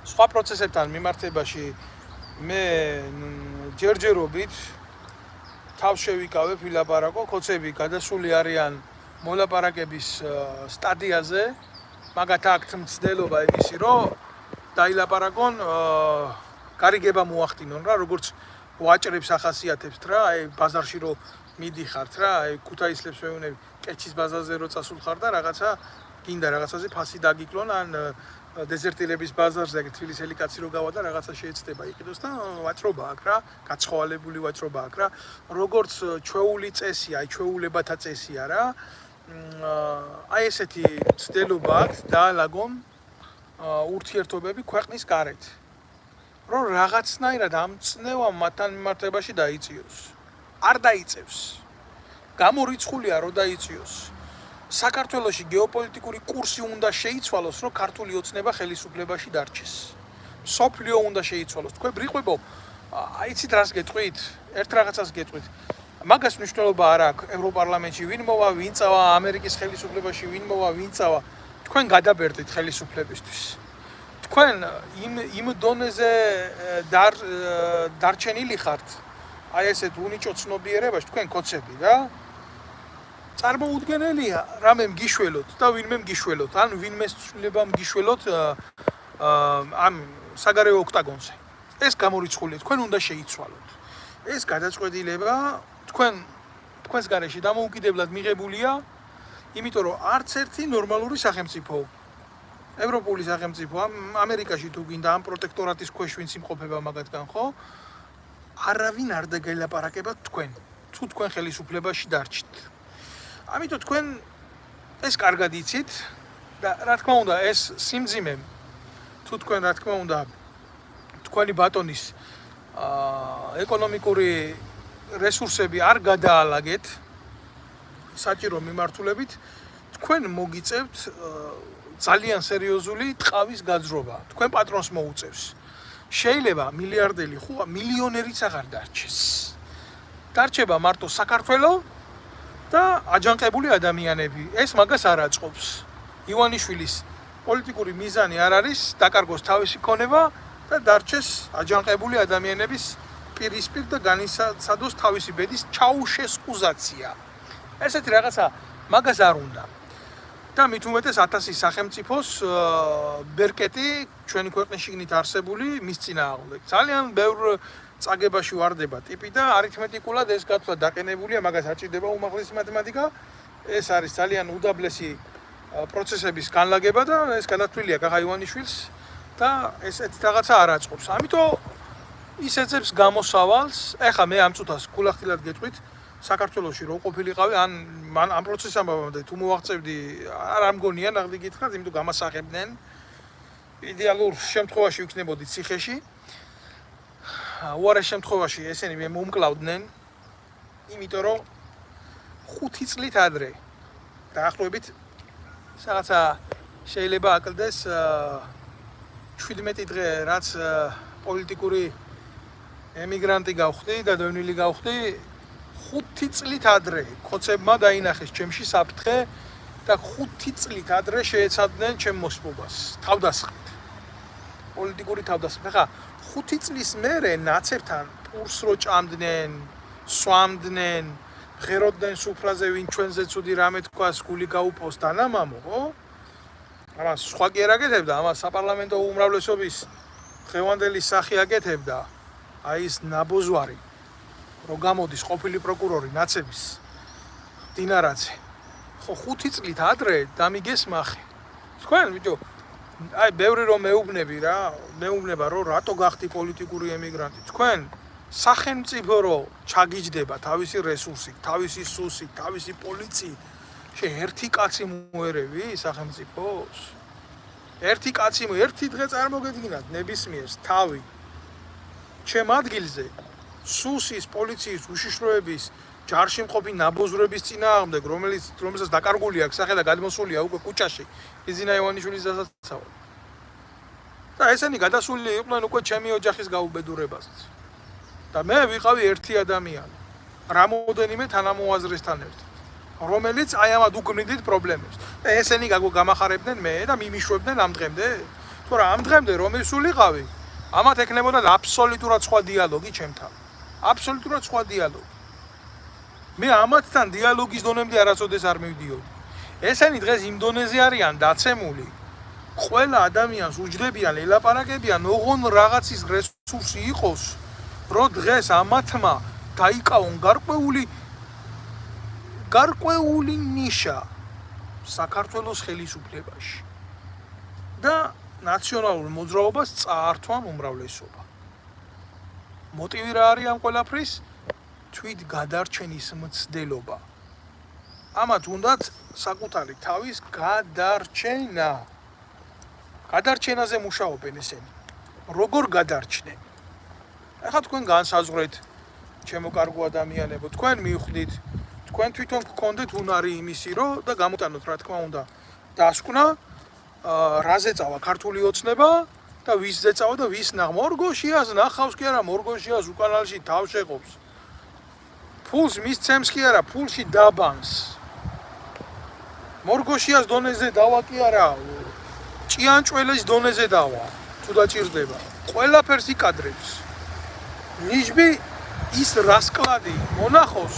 სხვა პროცესებთან მიმართებაში მე ჯერჯერობით თავს შევიკავებ ვილაპარაკო კოცები გადასული არიან მოლაპარაკების სტადიაზე მაგათ აქვთ მცდელობა იმისი რომ დაილაპარაკონ გარიგება მოახდინონ რა როგორც ვაჭრებს ახასიათებთ რა აი ბაზარში რომ მიდიხართ რა აი ქუთაისლებს ვეუბნები კეჩის ბაზარზე რო წასულხარ და რაღაცა გინდა რაღაცაზე ფასი დაგიკლონ ან დეზერტირების ბაზარზე თბილისელი კაცი რო გავა და რაღაცა შეეცდება იყიდოს და ვაჭრობა აქვს რა გაცხოვალებული ვაჭრობა აქვს რა როგორც ჩვეული წესია აი ჩვეულებათა წესია რა აი ესეთი ცდელობა აქვს დაალაგონ ურთიერთობები ქვეყნის გარეთ რომ რაღაცნაირად ამ წნევამ მათთან მიმართებაში დაიწიოს არ დაიწევს გამორიცხულია რომ დაიწიოს საქართველოში გეოპოლიტიკური კურსი უნდა შეიცვალოს რომ ქართული ოცნება ხელისუფლებაში დარჩეს სოფლიო უნდა შეიცვალოს თქვენ ბრიყვებო აიცით რას გეტყვით ერთ რაღაცას გეტყვით მაგას მნიშვნელობა არ აქვს ევროპარლამენტში ვინ მოვა ვინ წავა ამერიკის ხელისუფლებაში ვინ მოვა ვინ წავა თქვენ გადაბერდით ხელისუფლებისთვის თქვენ იმ დონეზე დარჩენილი ხართ აი ესეთ უნიჭო ცნობიერებაში თქვენ კოცები რა წარმოუდგენელია რამე მგიშველოთ და ვინმე მგიშველოთ ან ვინმე სულება მგიშველოთ ამ საგარეო ოქტაგონზე ეს გამორიცხულია თქვენ უნდა შეიცვალოთ ეს გადაწყვეტილება თქვენს გარეშე დამოუკიდებლად მიღებულია იმიტომ რომ არც ერთი ნორმალური სახელმწიფო ევროპული სახელმწიფო ამერიკაში თუ გინდა ამ პროტექტორატის ქვეშ ვინც იმყოფება მაგათგან ხო არავინ არ დაგელაპარაკება თქვენ თუ თქვენ ხელისუფლებაში დარჩით ამიტომ თქვენ ეს კარგად იცით და რა თქმა უნდა ეს სიმძიმე თუ თქვენ რა თქმა უნდა თქვენი ბატონის ეკონომიკური რესურსები არ გადაალაგეთ საჭირო მიმართულებით თქვენ მოგიწევთ ძალიან სერიოზული ტყავის გაძრობა თქვენ პატრონს მოუწევს შეიძლება მილიარდელი ხო მილიონერიც აღარ დარჩეს დარჩება მარტო საქართველოს და აჯანყებული ადამიანები ეს მაგას არ აწყობს ივანიშვილის პოლიტიკური მიზანი არ არის დაკარგოს თავისი ქონება და დარჩეს აჯანყებული ადამიანების პირისპირ და განიცადოს თავისი ბედის ჩაუშესკუზაცია ესეთი რაღაცა მაგას არ უნდა და მით უმეტეს 1000 სახელმწიფოს ბერკეტი ჩვენი ქვეყნის შიგნით არსებული მის წინააღმდეგ ძალიან ბევრ წაგებაში ვარდება ტიპი და არითმეტიკულად ეს გათვლა დაყენებულია მაგას არ ჭირდება უმაღლესი მათემატიკა ეს არის ძალიან უდაბლესი პროცესების განლაგება და ეს განათვლილია გაღა ივანიშვილს და ესეთ რაღაცა არ აწყობს ამიტომ ის ეცებს გამოსავალს ეხა მე ამ წუთას გულახდილად გეტყვით საქართველოში რო ყოფილიყავი ან ამ პროცესამდე თუ მოვაღწევდი არ მგონია ნახდი გითხრათ იმიტომ გამასახებდნენ იდეალურ შემთხვევაში ვიქნებოდი ციხეში უარეს შემთხვევაში ესენი მე მომკლავდნენ იმიტომ რომ 5 წლით ადრე დაახლოებით რაღაცა შეიძლება აკლდეს 17 დღე რაც პოლიტიკური ემიგრანტი გავხდი და დევნილი გავხდი 5 წლით ადრე კოცებმა დაინახეს ჩემში საფრთხე და 5 წლით ადრე შეეცადნენ ჩემ მოსპობას თავდასხმით პოლიტიკური თავდასხმა. ხა 5 წლის მერე ნაცებთან პურს რო ჭამდნენ, სვამდნენ, ღეროდნენ სუფრაზე ვინ ჩვენზე ცუდი რამე თქვას, გული გაუპოს დანამამო, ხო? ამას სხვა კი არ აკეთებდა, ამას საპარლამენტო უმრავლესობის დღევანდელი სახი აკეთებდა. აი ეს ნაბოზვარი რო გამოდის ყოფილი პროკურორი ნაცების დინარაძე. ხო 5 წლით ადრე დამიგესმახე. თქვენ ბიჭო, აი ბევრი რომ მეუბნება რომ რატო გახდი პოლიტიკური ემიგრანტი. თქვენ სახელმწიფო რო ჩაგიჯდება თავისი რესურსით, თავისი სუსით, თავისი პოლიციით, ერთი კაცი მოერევი სახელმწიფოს? ერთი კაცი ერთი დღე წარმოგედგინათ ნებისმიერს თავი ჩემ ადგილზე სუსის პოლიციის უშიშროების ჯარში მყოფი ნაბოზრების წინააღმდეგ, რომელსაც დაკარგული აქვს სახე და გადმოსულია უკვე კუჭაში იზინა ივანიშვილის დასაცავად. და ესენი გადასული იყვნენ უკვე ჩემი ოჯახის გაუბედურებაზეც. და მე ვიყავი ერთი ადამიანი, რამოდენიმე თანამოაზრესთან ერთად, რომელიც აი ამად უგმნიდით პრობლემებს. და ესენი გამახარებდნენ მე და მიმიშვებდნენ ამ დღემდე. თორე ამ დღემდე რომ ვისულიყავი, ამათ ეკნებოდა აბსოლუტურად სხვა დიალოგი ჩემთან. აბსოლუტურად სხვა დიალოგი. მე ამათთან დიალოგის დონემდე არასოდეს არ მივდიოდი. ესენი დღეს იმ დონეზე არიან დაცემული. ყველა ადამიანს უჯდებიან, ელაპარაკებიან, ოღონ რაღაცის რესურსი იყოს, რომ დღეს ამათმა დაიკავონ გარკვეული ნიშა საქართველოს ხელისუფლებაში და ნაციონალურ მოძრაობას წაართვან უმრავლესობა. მოტივი რა არის ამ ყველაფრის? თვით გადარჩენის მცდელობა. ამათ უნდათ საკუთარი თავის გადარჩენა. გადარჩენაზე მუშაობენ ესენი. როგორ გადარჩნენ? ახლა თქვენ განსაზღვრეთ, ჩემო კარგო ადამიანებო, თქვენ მივხვდით, თქვენ თვითონ გქონდეთ უნარი იმისი, რომ და გამოტანოთ რა თქმა უნდა დასკვნა, რაზე წავა ქართული ოცნება და ვის ზეწავა და ვის ნაღმა. ორგოშიას ნახავს კი არა, ორგოშიას უკანალში თავს შეყობს. ფულს მისცემს კი არა, ფულში დაბანს. მორგოშიას დონეზე დავა კი არა, ჭიანჭველის დონეზე დავა, თუ დაჭირდება. ყველაფერს იკადრებს. ნიშბი ის რასკლადი მონახოს,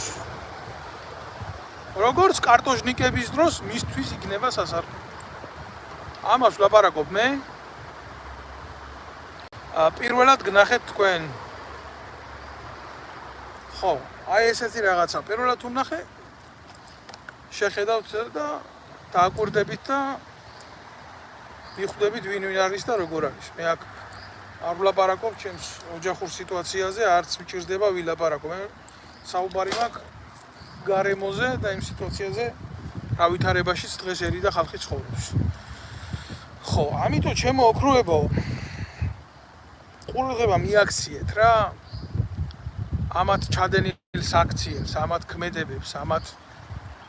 როგორც კარტოჟნიკების დროს მისთვის იქნება სასარგებლო. ამას ვლაპარაკობ მე. პირველად გნახეთ თქვენ. ხო, აი ესეთი რაღაცა. პირველად ვნახე, შეხედავთ და დააკვირდებით და მიხვდებით ვინ არის და როგორ არის. მე აქ არ ვლაპარაკობ ჩემს ოჯახურ სიტუაციაზე, არც მჭირდება ვილაპარაკო. მე საუბარი მაქვს გარემოზე და იმ სიტუაციაზე, რა ვითარებაშიც დღეს ერი და ხალხი ცხოვრობს. ხო, ამიტომ ჩემო ოქროებო, ყურადღება მიაქციეთ რა ამათ ჩადენილ საქციელს, ამათ ქმედებებს, ამათ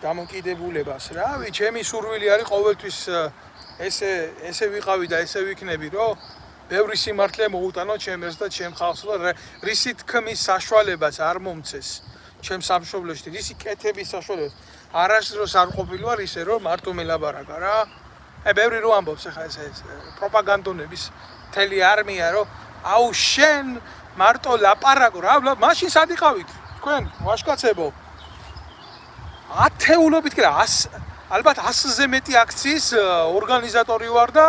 დამოკიდებულებას. რავი, ჩემი სურვილი არის ყოველთვის ესე ვიყავი და ესე ვიქნები, რომ ბევრი სიმართლე მოუტანო ჩემს და ჩემ ხალხს და რისი თქმის საშუალებას არ მომცეს ჩემ სამშობლოში, რისი კეთების საშუალებას არასდროს არ ყოფილი ვარ ისე რომ მარტო მელაპარაკა რა. აი ბევრი რო ამბობს ახლა ეს პროპაგანდონების მთელი არმია რომ აუ შენ მარტო ლაპარაკო რა, მაშინ სად იყავით თქვენ ვაშკაცებო? ათეულობით კი რა, ალბათ 100-ზე მეტი აქციის ორგანიზატორი ვარ და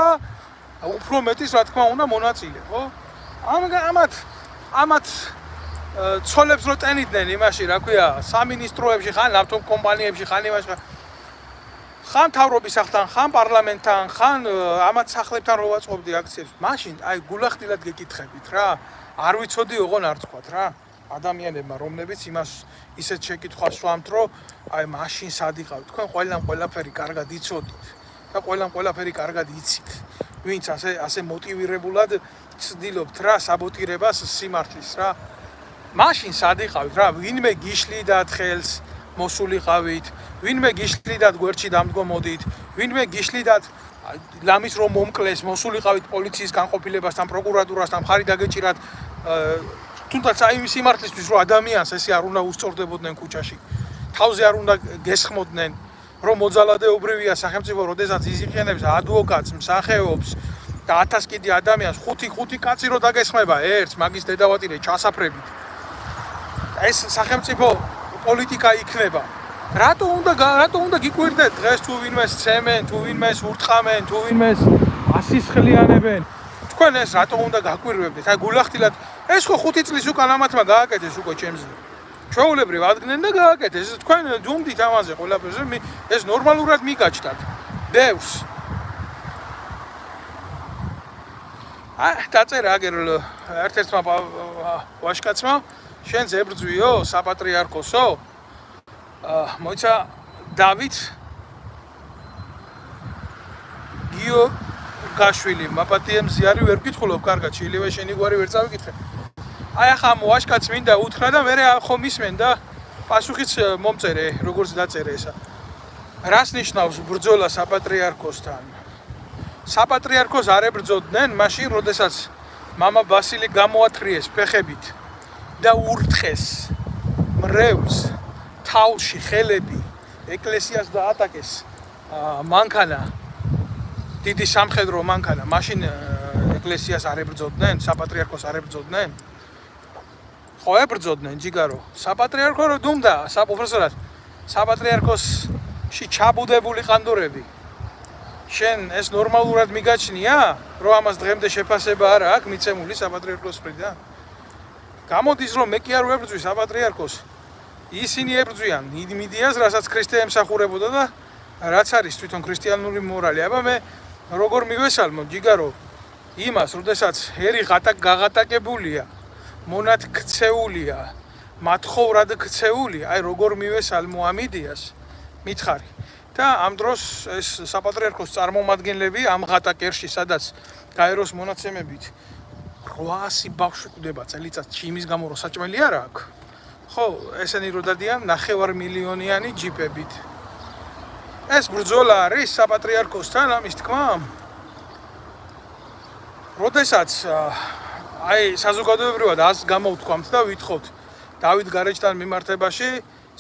უფრო მეტის რა თქმა უნდა მონაწილე, ხო? ამათ ცოლებს რო ტენიდნენ იმაში, რა ქვია, სამინისტროებში, ხან ნავთობ კომპანიებში, ხან იმაში, ხან თავრობის სახლთან, ხან პარლამენტთან, ხან ამათ სახლებთან რო ვაწყობდი აქციებს. მაშინ აი გულახდილად გეკითხებით რა. არ ვიცოდი ოღონ არ თქვათ რა. ადამიანებმა რომლებიც იმას ისეთ შეკითხვას სვამთ, რომ აი მაშინ სად იყავით? თქვენ ყველაფერი კარგად იცოდით და ყველაფერი კარგად იცით. ვინც ასე მოტივირებულად ცდილობთ რა საბოტირებას სიმართლის რა. მაშინ სად იყავით რა? ვინმე გიშლიდათ ხელს მოსულიყავით, ვინმე გიშლიდათ გვერდში დამდგომოდით, ვინმე გიშლიდათ ლამის რომ მომკლეს მოსულიყავით პოლიციის განყოფილებასთან, პროკურატურასთან, მხარი დაგეჭირათ თუნდაც აი იმ სიმართლისთვის რომ ადამიანს ესე არ უნდა უსწორდებოდნენ ქუჩაში. თავზე არ უნდა გესხმოდნენ, რომ მოძალადეობრივია სახელმწიფო, როდესაც იზიყენებს ადვოკატს, მსახეობს, და 1000 კიდე ადამიანს 5 კაცი რო დაგესხმება ერთს მაგის დედავატირე ჩასაფრებით. ეს სახელმწიფო პოლიტიკა იქნება. რატო უნდა გიკვირდეთ დღეს თუ ვინმეს ცემენ, თუ ვინმეს ურტყამენ, თუ ვინმეს ასისხლიანებენ? თქვენ ეს რატო უნდა გაკვირვებდეთ? აი გულახდილად ეს ხო 5 წლის უკან ამათმა გააკეთეს უკვე ჩემზე. ჩვეულებრივ ადგნენ და გააკეთეს. თქვენ დუმდით ამაზე ყველაფერზე, ეს ნორმალურად მიგაჩნდათ. ბევრს. დაწერა აგერ ერთ-ერთმა ვაშკაცმა, შენ ზებრძვიო საპატრიარქოსო? მოიცა დავით გიორგაშვილი, მაპატიემ ზიარი ვერ გითხულობ კარგად, შეიძლება შენი გვარი ვერ წავიკითხე. აი ახლა ამ ვაშკაც მინდა უთხრა და მე ხო მისმენ და პასუხიც მომწერე, როგორც დაწერე ესა. რას ნიშნავს ბრძოლა საპატრიარქოსთან? საპატრიარქოს არ ებრძოდნენ მაშინ, როდესაც მამა ბასილი გამოათრიეს ფეხებით და ურთხეს მრევლს თავში ხელები, ეკლესიას დაატაკეს მანქანა, დიდი სამხედრო მანქანა. მაშინ ეკლესიას არ ებრძოდნენ, საპატრიარქოს არ ებრძოდნენ? ხო ებრძოდნენ ჯიგარო. საპატრიარქო რო დუმდა, უბრალოდ საპატრიარქოსში ჩაბუდებული ყანდურები. შენ ეს ნორმალურად მიგაჩნია, რომ ამას დღემდე შეფასება არა აქვს მიცემული საპატრიარქოს მხრიდან? გამოდის რომ მე კი არ ვებრძვი საპატრიარქოს. ისინი ებრძვიან მიდიას, რასაც ქრისტე ემსახურებოდა და რაც არის თვითონ ქრისტიანული მორალი. აბა მე როგორ მივესალმო ჯიგარო იმას, როდესაც ერი გაღატაკებულია, მონად ქცეულია, მათხოვრად ქცეულია, აი როგორ მივესალმო ამ იდეას, მითხარი. და ამ დროს ეს საპატრიარქოს წარმომადგენლები ამ ღატაკერში, სადაც გაეროს მონაცემებით 800 ბავშვი კვდება წელიწადში, იმის გამო რომ საჭმელი არ აქვს. ხო, ესენი რო დადიან 9 მილიონიანი ჯიპებით. ეს ბრძოლა არის საპატრიარქოსთან, ამის თქმა. როდესაც აი საზოგადოებრივად ას გამოვთქვამთ და ვითხოვთ დავით გარეჯთან მიმართებაში,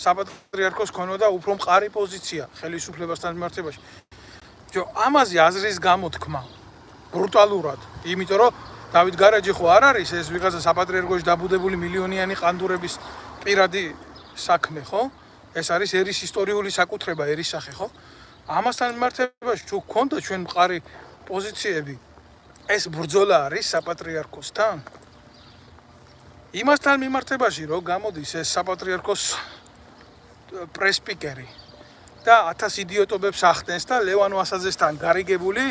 საპატრიარქოს ქონოდა უფრო მყარი პოზიცია ხელისუფლებასთან მიმართებაში. ამაზე აზრის გამოთქმა ბრუტალურად, იმიტომ რომ დავით გარეჯი ხო არ არის ეს ვიღაცა საპატრიარქოში დაბუდებული მილიონიანი ყანდურების პირადი საქმე, ხო? ეს არის ერის ისტორიული საკუთრება, ერის სახე, ხო? ამასთან მიმართებაში თუ გქონდა ჩვენ მყარი პოზიციები, ეს ბრძოლა არის საპატრიარქოსთან? იმასთან მიმართებაში რომ გამოდის ეს საპატრიარქოს პრესპიკერი და 1000 იდიოტობებს ახდენს და ლევან ვასაძესთან გარიგებული,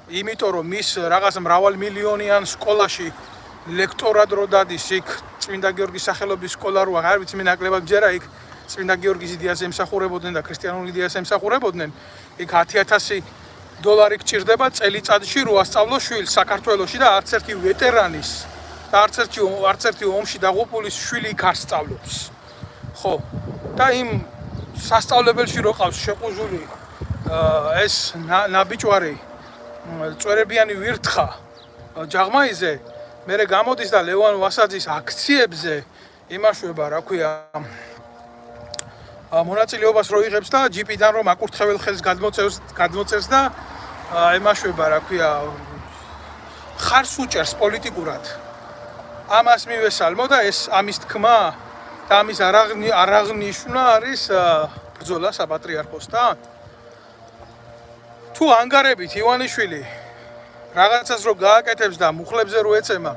იმიტომ რომ მის რაღაც მრავალმილიონიან სკოლაში ლექტორად რო დადის, იქ წმინდა გიორგის სახელობის სკოლა როა, არ ვიცი მე ნაკლებად ჯერა იქ წმინდა გიორგის იდეას ემსახურებოდნენ და ქრისტიანულ იდეას ემსახურებოდნენ. იქ $10,000 გჭირდება წელიწადში რო ასწავლო შვილს საქართველოში და არც ერთი ვეტერანის და არც ერთი ომში დაღუპულის შვილი იქ არ სწავლობს. ხო, და იმ სასწავლებელში რო ყავს შეყუზული ეს ნაბიჯვარი წვერებიანი ვირთხა ჯაღმაიზე, მერე გამოდის და ლევან ვასაძის აქციებზე იმაშვება, რა ქვია, მონაწილეობას რო იღებს და ჯიპიდან რომ აკურთხეულ ხელს გადმოწერს და იმაშვება, რა ქვია, ხარს უჭერს პოლიტიკურად. ამას მივესალმო და ეს ამის თქმა და ამის არაღნიშნა არის ბრძოლა საპატრიარქოსთან. თუ ანგარებით ივანიშვილი რაღაცას რო გააკეთებს და მუხლებზე რო ეცემა,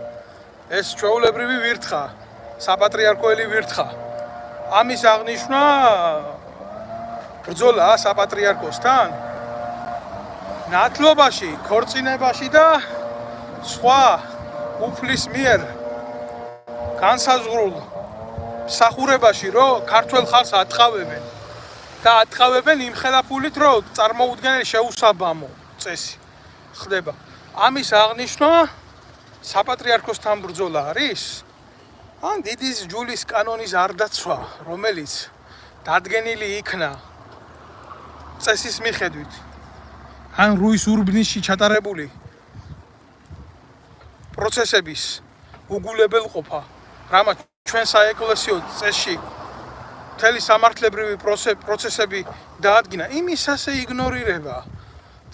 ეს ჩვეულებრივი ვირთხა, საპატრიარქოელი ვირთხა. ამის აღნიშვნა ბრძოლა საპატრიარქოსთან, ნათლობაში, ქორწინებაში და სხვა უფლის მიერ განსაზღვრულ მსახურებაში, რომ ქართველ ხალხს ატყავებენ და ატყავებენ იმ ხელაფულით, რომ წარმოუდგენელი შეუსაბამო წესი ხდება. ამის აღნიშვნა საპატრიარქოსთან ბრძოლა არის? ან დიდი ჯულის კანონის არდაცვა, რომელიც დადგენილი იქნა წესის მიხედვით, ან რუის ურბნისში ჩატარებული პროცესების უგულებელყოფა, რამაც ჩვენ საეკლესიო წესში მთელი სამართლებრივი პროცესები დაადგინა, იმის ასე იგნორირება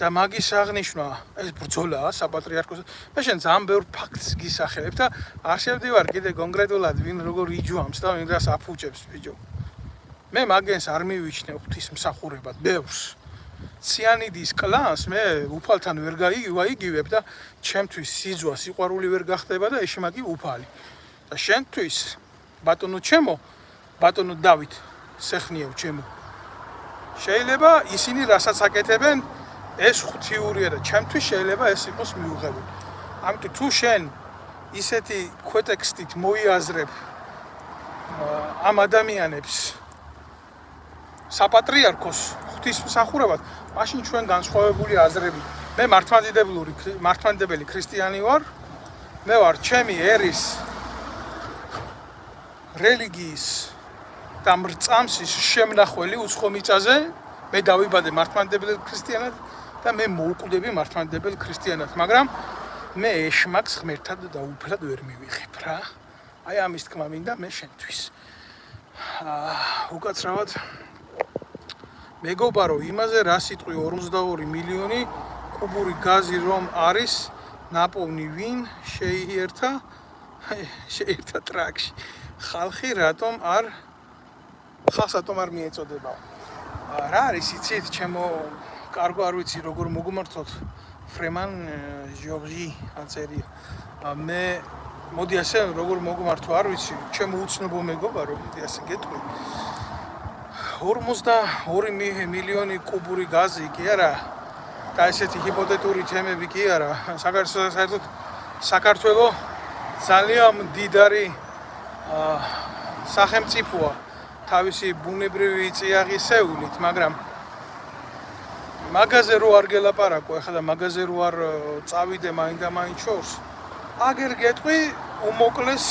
და მაგის აღნიშვნა ეს ბრძოლაა საპატრიარქოს. მე შენ ძალიან ბევრ ფაქტს გისახელებ და არ შევდივარ კიდე კონკრეტულად ვინ როგორ იჯვამს და ვინ რას აფუჭებს ბიჭო. მე მაგენს არ მივიჩნევ ღვთისმსახურებად ბევრს. ციანიდის კლანს მე უფალთან ვერ გაიგივებ და ჩემთვის სიძვა სიყვარული ვერ გახდება და ეშმაკი უფალი. და შენთვის ბატონო ჩემო, ბატონო დავით სეხნიევ ჩემო. შეიძლება ისინი რასაც აკეთებენ ეს ღვთიურია და ჩემთვის შეიძლება ეს იყოს მიუღებელი. ამიტომ თუ შენ ისეთი ქვეტექსტით მოიაზრებ ამ ადამიანებს საპატრიარქოს ღვთისმსახურებად, მაშინ ჩვენ განსხვავებული აზრები. მე მართლმადიდებელი ქრისტიანი ვარ. მე ვარ ჩემი ერის რელიგიის და მრწამსის შემნახველი უცხო მიწაზე. მე დავიბადე მართლმადიდებელ ქრისტიანად და მე მოვკვდები მართლმადიდებელ ქრისტიანად, მაგრამ მე ეშმაკს ღმერთად და უფლად ვერ მივიღებ რა. აი ამის თქმა მინდა მე შენთვის. უკაცრავად მეგობარო იმაზე რა სიტყვი 52 მილიონი კუბური გაზი რომ არის ნაპოვნი ვინ შეიერთა ტრაქში. ხალხი რატომ არ მიეწოდება? რა არის იცით ჩემო კარგო არ ვიცი როგორ მოგმართოთ ფრემან ჟორჟი აწერია. მე მოდი ასე როგორ მოგმართო არ ვიცი ჩემო უცნობო მეგობარო მოდი ასე გეტყვი. 52 მილიონი კუბური გაზი კი არა და ესეთი ჰიპოთეტური თემები კი არა. საერთოდ საქართველოს ძალიან მდიდარი სახელმწიფოა თავისი ბუნებრივი წიაღისეულით, მაგრამ მაგაზე რო არ გელაპარაკო, ახლა და მაგაზე რო არ წავიდე მაინდა-მაინც შორს, აგერ გეტყვი უმოკლეს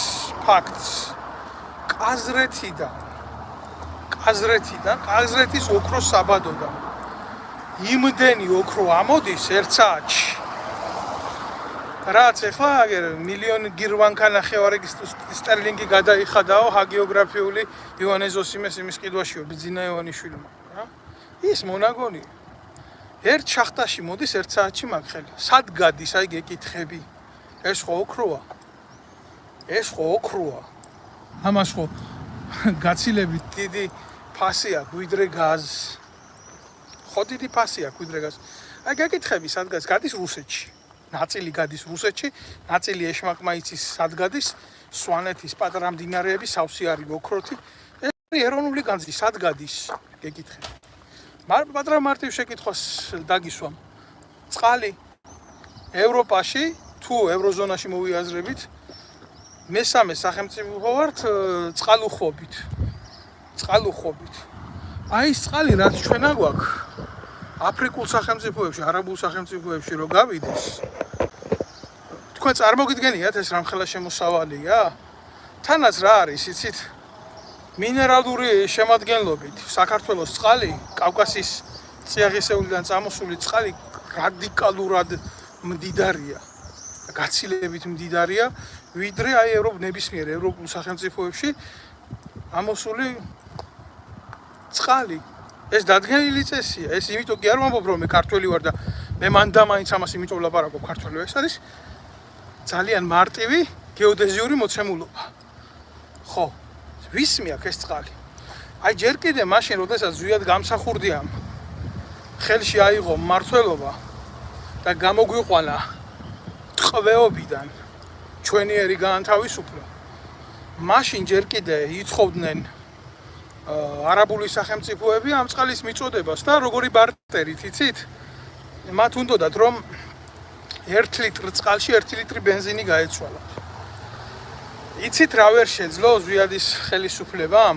ფაქტს. ყაზრეთის ოქროს საბადოდან იმდენი ოქრო ამოდის ერთ საათში. რაც ახლა აგერ მილიონი გირვანქანახევარი სტერლინგი გადაიხადაო ჰაგიოგრაფიული ივანე ზოსიმეს იმის ყიდვაშიო ბიძინა ივანიშვილმა რა. ის მონაგონია. ერთ შახტაში მოდის ერთ საათში მაგხელი. სად გადის აი გეკითხები? ეს ხო ოქროა. ამას ხო გაცილებით დიდი ფასი აქვს ვიდრე გაზს. ხო დიდი ფასი აქვს ვიდრე გაზს. აი გეკითხები სად გადის? გადის რუსეთში. ნაწილი გადის რუსეთში, ნაწილი ეშმაკმა იცის სად გადის, სვანეთის პატარა მდინარეები სავსე არის ოქროთი. ეს ეროვნული განძი სად გადის? გეკითხები. პატარა მარტივ შეკითხვას დაგისვამ. წყალი ევროპაში თუ ევროზონაში მოვიაზრებით, მესამე სახელმწიფო ვართ წყალუხვობით. აი ეს წყალი რაც ჩვენ აგვაქვს აფრიკულ სახელმწიფოებში, არაბულ სახელმწიფოებში რო გავიდეს. თქვენ წარმოგიდგენიათ ეს რამხელა შემოსავალია? თანაც რა არის, იცით? მინერალური შემადგენლობით საქართველოს წყალი, კავკასიის წიაღისეულიდან წამოსული წყალი რადიკალურად მდიდარია. გაცილებით მდიდარია, ვიდრე აი ნებისმიერ ევროპულ სახელმწიფოებში ამოსული წყალი. ეს დადგენილი წესია. ეს იმიტომ კი არ ვამბობ რომ მე ქართველი ვარ და მე მანდამაინც ამას იმიტომ ვლაპარაკობ ქართველი. ეს არის ძალიან მარტივი გეოდეზიური მოცემულობა. ხო, ვის მიაქვს ეს წყალი? აი ჯერ კიდე მაშინ როდესაც ზვიად გამსახურდიამ ხელში აიღო მმართველობა და გამოგვიყვანა ტყვეობიდან ჩვენიერი გაანთავისუფლა. მაშინ ჯერ კიდე ითხოვდნენ არაბული სახელმწიფოები ამ წყლის მიწოდებას და როგორი ბარტერით, იცით? მათ უნდათ რომ 1 ლიტრ წყალში 1 ლიტრი ბენზინი გაეცვალათ. იცით რა ვერ შეძლო ზვიადის ხელისუფლებამ?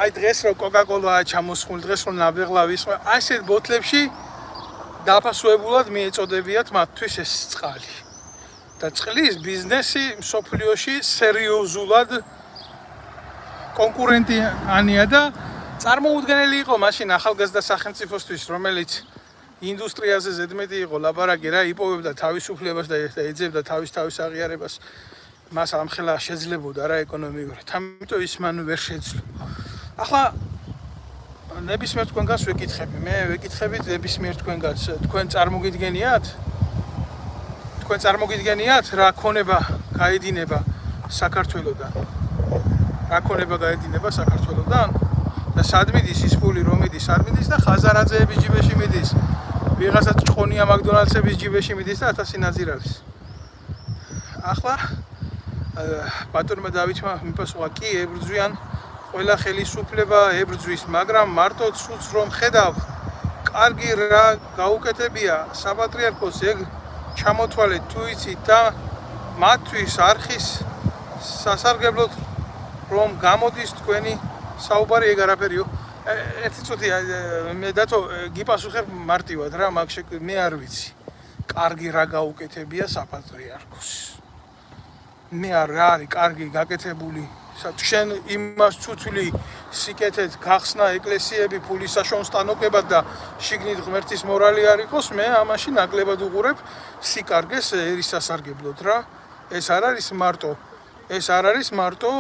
აი დღეს რო კოკა-კოლაა ჩამოსხული, დღეს რო ნაბეღლავის, ასეთ ბოთლებში დაფასუებულად მიეწოდებიათ მათთვის ეს წყალი. და წყლის ბიზნესი მსოფლიოში სერიოზულად კონკურენტიანია და წარმოუდგენელი იყო მაშინ ახალგაზრდა სახელმწიფოსთვის, რომელიც ინდუსტრიაზე ზედმეტი იყო ლაბარაკი რა, იპოვებდა თავისუფლებას და ეძებდა თავის აღიარებას. მას ამხელა შეძლებოდა რა ეკონომიკურად. ამიტომ ის მან ვერ შეძლო. ახლა ნებისმიერ თქვენგანს ვეკითხები. მე ვეკითხებით ნებისმიერ თქვენგანს. თქვენ წარმოგიდგენიათ რა ქონება გაედინება საქართველოდან? რა ქონება გაედინება საქართველოდან? და სად მიდის ის ფული, რომ მიდის, არ მიდის და ხაზარაძეების ჯიბეში მიდის. ვიღაცა ჭყონია მაკდონალდსების ჯიბეში მიდის და 1000 ნაძირალის. ახლა ბატონმა დავითმა მიპასუხა, კი ებრძვიან ყველა ხელისუფლება ებრძვის, მაგრამ მარტო ცუც რომ ხედავ, კარგი რა გაუკეთებია საპატრიარქოს ეგ ჩამოთვალეთ თუ იცით და მათთვის არხის სასარგებლოდ რომ გამოდის თქვენი საუბარი ეგ არაფერიო. ერთი წუთი მე დათო გიპასუხებ მარტივად რა, მაგ მე არ ვიცი. კარგი რა გაუკეთებია საპატრიარქოს. მე რა არის კარგი გაკეთებული შენ იმას ცუცული სიკეთეთ გახსნა ეკლესიები ფულის საშუალო სტანოკებად და შიგნით ღმერთის მორალი არ იყოს, მე ამაში ნაკლებად უყურებ სიკარგეს ერის სასარგებლოდ რა. ეს არ არის მარტო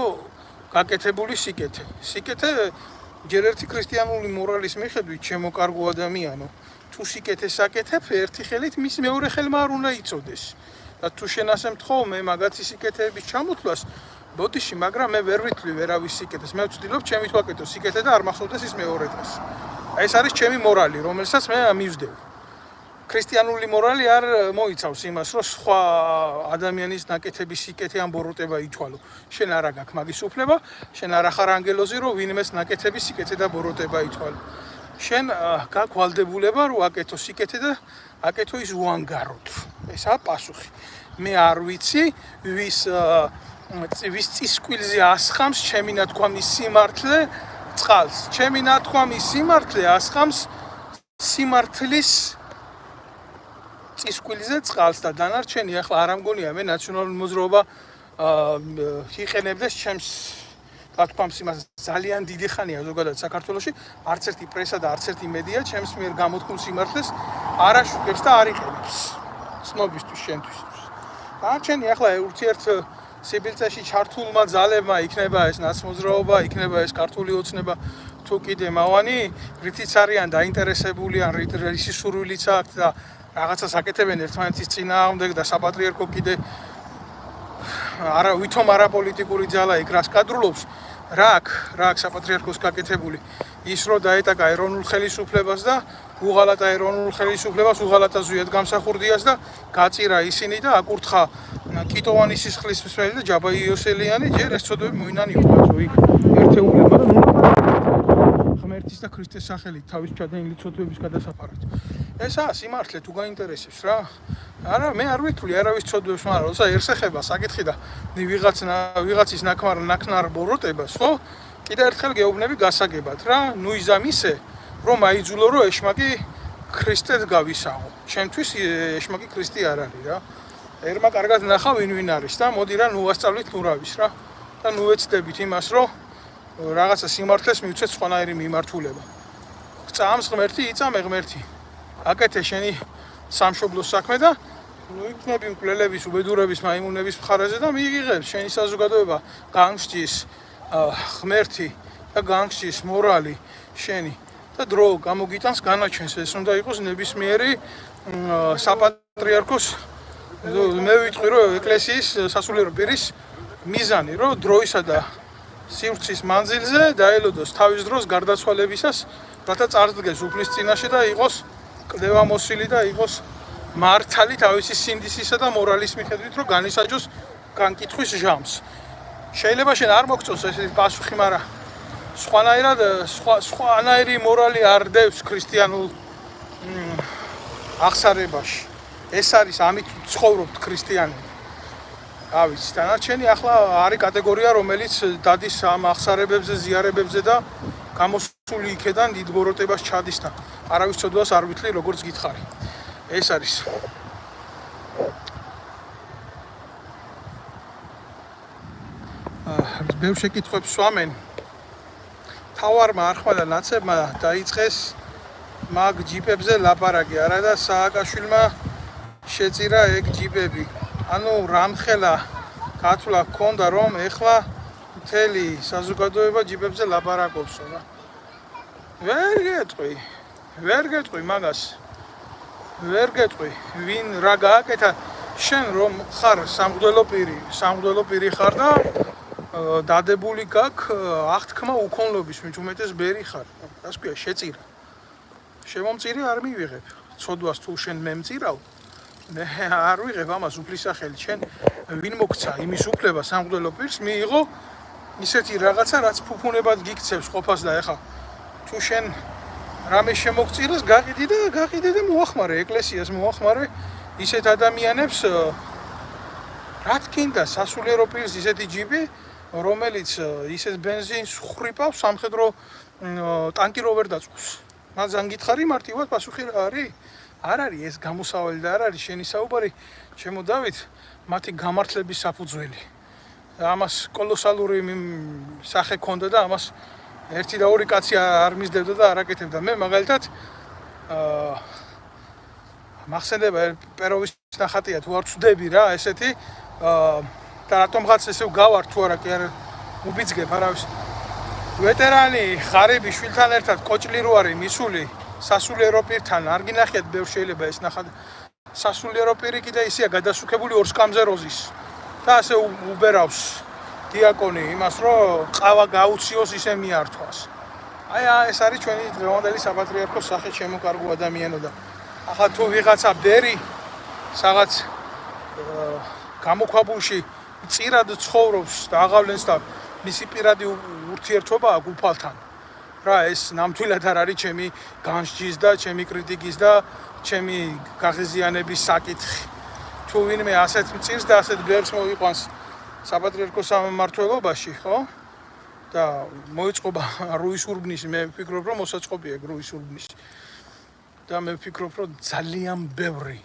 გაკეთებული სიკეთე. სიკეთე ჯერ ერთი ქრისტიანული მორალის მიხედვით ჩემო კარგო ადამიანო, თუ სიკეთეს აკეთებ, ერთი ხელით მის მეორე ხელმა არ უნდა იწოდეს. და თუ შენ ასე მთხოვ მე მაგათი სიკეთეების ჩამოთვლას ბოდიში, მაგრამ მე ვერ ვითვლი ვერავის სიკეთეს. მე ვცდილობ ჩემით ვაკეთო სიკეთე და არ მახსოვდეს ის მეორე დღეს. ეს არის ჩემი მორალი, რომელსაც მე მივსდევ. ქრისტიანული მორალი არ მოიცავს იმას, რომ სხვა ადამიანის ნაკეთების სიკეთე ან ბოროტება ითვალო. შენ არა გაქვს მაგის უფლება, შენ არ ახარ ანგელოზი, რომ ვინმეს ნაკეთების სიკეთე და ბოროტება ითვალო. შენ გაქვს ვალდებულება, რომ აკეთო სიკეთე და აკეთო ის უანგაროდ. ესაა პასუხი. მე არ ვიცი, ვის წისკვილზე ასხამს ჩემი ნათქვამის სიმართლე წყალს. ჩემი ნათქვამის სიმართლე ასხამს სიმართლის წისკვილზე წყალს და დანარჩენი ახლა არ ამგონია მე ნაციონალური მოძრაობა იყენებდეს ჩემს ნათქვამს იმას ძალიან დიდი ხანია ზოგადად საქართველოში არც ერთი პრესა და არც ერთი მედია ჩემს მიერ გამოთქმულ სიმართლეს არ აშუქებს და არ იყენებს ცნობისთვის შენთვის. დანარჩენი ახლა ურთიერთ სიბილწეში ჩართულმა ძალებმა იქნება ეს ნაცმოძრაობა, იქნება ეს ქართული ოცნება თუ კიდე მავანი, რითიც არიან დაინტერესებული ან რისი სურვილიც აქვთ და რაღაცას აკეთებენ ერთმანეთის წინააღმდეგ და საპატრიარქო კიდე ვითომ არაპოლიტიკური ძალა იქ რას კადრულობს, რა აქვს საპატრიარქოს გაკეთებული ის რომ დაეტაკა ეროვნულ ხელისუფლებას და უღალატა ეროვნულ ხელისუფლებას უღალატა ზույად გამსახურდიას და გაწირა ისინი და აკურთხა კიტოვანი სისხლის მსმელი და ჯაბა იოსელიანი ჯერ ეს წოდები მოინანიო კაცო იქ ერთეულება და ღმერთის და ქრისტეს სახელით თავის ჩადენილი წოდების გადასაფარად. ესაა სიმართლე თუ გაინტერესებს რა. არა მე არ ვითვლი არავის წოდებს, მაგრამ როცა ერთს ეხება საკითხი და ვიღაცის ნაკნარ ბოროტებას, ხო? კიდე ერთხელ გეუბნები გასაგებად რა. ნუ იზამისე რომ აიძულო რომ ეშმაკი ქრისტეს გავისაღო. ჩემთვის ეშმაკი ქრისტე არ არის რა. ერმა კარგად ნახა ვინ არის და მოდი რა ნუ ვასწავლით ნურავის რა. და ნუ ეცდებით იმას რომ რაღაცა სიმართლეს მივცეთ სხვანაირი მიმართულება. წამს ღმერთი, იწამე ღმერთი. აკეთე შენი სამშობლოს საქმე და ნუ იქნები მკვლელების, უბედურების, მაიმუნების მხარეზე და მიიღებს შენი საზოგადოება განგსჯის ღმერთი და განგსჯის მორალი შენი და დრო გამოგიტანს განაჩენს ეს უნდა იყოს ნებისმიერი საპატრიარქოს მე ვიტყვი რომ ეკლესიის სასულიერო პირის მიზანი რომ დროისა და სივრცის მანძილზე დაელოდოს თავის დროს გარდაცვალებისას რათა წარდგეს უფლის წინაშე და იყოს კლდევამოსილი და იყოს მართალი თავისი სინდისისა და მორალის მიხედვით რომ განისაჯოს განკითხვის ჟამს. შეიძლება შენ არ მოგწონს ესეთი პასუხი, მაგრამ სხვანაირი მორალი არ დევს ქრისტიანულ აღსარებაში. ეს არის ამით ცხოვრობთ ქრისტიანები. რა ვიცი, დანარჩენი ახლა არის კატეგორია, რომელიც დადის ამ აღსარებებზე, ზიარებებზე და გამოსული იქედან დიდ ბოროტებას ჩადის და არავის ცოდვას არ ვითვლი როგორც გითხარი. ეს არის. ბევრ შეკითხვებს swamენ. თავარმა არხმა და ნაცებმა დაიწყეს მაგ ჯიპებზე ლაპარაკი, არა და სააკაშვილმა შეწირა ეგ ჯიპები. ანუ რამხელა გათვლა ჰქონდა რომ ეხლა მთელი საზოგადოება ჯიპებზე ლაპარაკობს რა. ვერ გეტყვი მაგას. ვერ გეტყვი, ვინ რა გააკეთა, შენ რომ ხარ სამღვდელო პირი ხარ და დადებული გაქვს აღთქმა უქონლობის, მით უმეტეს ბერი ხარ. რას ქვია, შეწირა. შემომწირი არ მივიღებ. ცოდვას თუ შენ მემწირავ, მე არ ვიღებ ამას უფლისახელი. შენ ვინ მოგცა იმის უფლება სამღვდელო პირს მიიღო ისეთი რაღაცა, რაც ფუფუნებად გიქცევს ყოფას და ეხა თუ შენ რამე შემოგწირეს, გაყიდე და მოახმარე ეკლესიას, მოახმარე ისეთ ადამიანებს, რა თქინდა სასულიერო პირს ისეთი ჯიბი, რომელიც ისეთ ბენზინს ხრიპავს, სამხედრო ტანკი რო ვერ დაწყობს. მაგან გითხარი მარტივად პასუხი რა არის? არ არის ეს გამოსავალი და არ არის შენი საუბარი, ჩემო დავით, მათი გამართლების საფუძველი. ამას კოლოსალური სახე ქონდა და ამას ერთი და ორი კაცი არ მისდევდა და არ აკეთებდა. მე მაგალითად მახსენდება პეროვის ნახატია თუ არ ვწდები რა ესეთი და რატომღაც ესე გავარ თუ არა კი არ უბიძგებ არავის ვეტერანი ღარიბი შვილთან ერთად კოჭლი რო არის მისული სასულიერო პირთან არ გინახიათ ბევრ შეიძლება ეს ნახატ სასულიერო პირი კიდე ისეა გადასუქებული ორ სკამზე როზის და ასე უბერავს დიაკონი იმას რომ ყავა გაუციოს ისე მიართვას. აი ეს არის ჩვენი დღევანდელი საპატრიარქოს სახით შემოკარგო ადამიანო და ახლა თუ ვიღაცა ბერი რაღაც გამოქვაბულში წირად ცხოვრობს და აღავლენს და მისი პირადი ურთიერთობა აქვს უფალთან. რა ეს ნამდვილად არ არის ჩემი განსჯის და ჩემი კრიტიკის და ჩემი გაღიზიანების საკითხი. თუ ვინმე ასეთ მწირს და ასეთ ბერს მოიყვანს საპატრიარქოს სამმართველობაში, ხო? და მოიწყობა რუის ურბნისი, მე ვფიქრობ, რომ მოსაწყობია რუის ურბნისი. და მე ვფიქრობ, რომ ძალიან ბევრი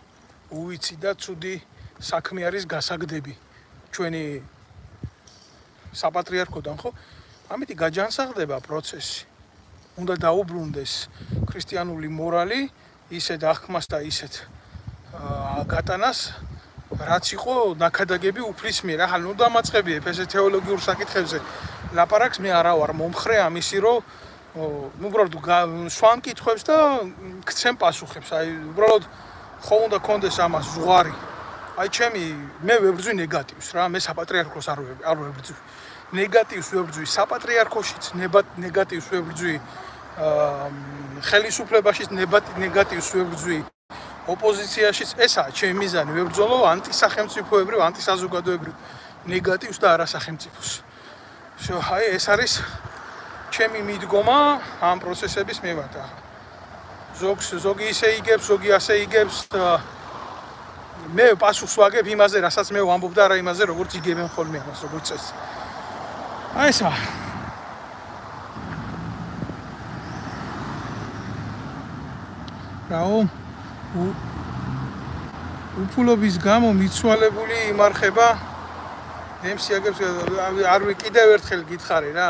უვიცი და ცუდი საქმე არის გასაგდები ჩვენი საპატრიარქოდან, ხო? ამით გაჯანსაღდება პროცესი. უნდა დაუბრუნდეს ქრისტიანული მორალი, ისეთ აღქმას და ისეთ გატანას, რაც იყო ნაკადაგები უფლის მიერ. ახლა ნუ დამაწყებიებ ესე თეოლოგიურ საკითხებზე ლაპარაკს, მე არა ვარ მომხრე ამისი, რომ უბრალოდ სვამ კითხვებს და გცემ პასუხებს. აი უბრალოდ ხო უნდა კონდეს ამას ზღვარი. აი მე ვებრძვი ნეგატივს რა, მე საპატრიარქოს არ ვებრძვი. ნეგატივს ვებრძვი საპატრიარქოშიც, ნეგატივს ვებრძვი ხელისუფლებაშიც, ნეგატივს ვებრძვი ოპოზიციაშიც. ესაა ჩემი მიზანი, ვებრძოლო ანტისახელმწიფოებრივ, ანტისაზოგადოებრივ ნეგატივს და არასახელმწიფოს. აი ეს არის ჩემი მიდგომა ამ პროცესების მიმართ. ზოგი ისე იგებს, ზოგი ასე იგებს. მე პასუხს ვაგებ იმაზე, რასაც მე ვამბობ და არა იმაზე, როგორც იგებენ ხოლმე ამას, როგორც წესი. აი ესა. რაო უფულობის გამო მიცვალებული იმარხება ნემსიაგებს არ კიდევ ერთხელ გითხარი რა.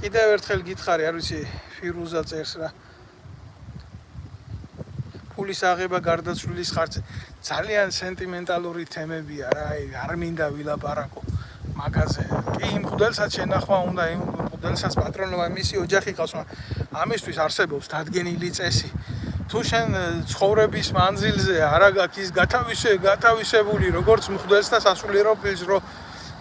კიდევ ერთხელ გითხარი, არ ვიცი, ფირუზა წერს რა. ფულის აღება გარდაცვლილის ხარჯზე. ძალიან სენტიმენტალური თემებია რა, არ მინდა ვილაპარაკო მაგაზე. კი იმ მღვდელსაც შენახვა უნდა, იმ მღვდელსაც პატრონობა მისი ოჯახი ყავს, ამისთვის არსებობს დადგენილი წესი. თუ შენ ცხოვრების მანძილზე არა გაქვს ის გათავისებული, როგორც მღვდელს და სასულიერო პირს, რომ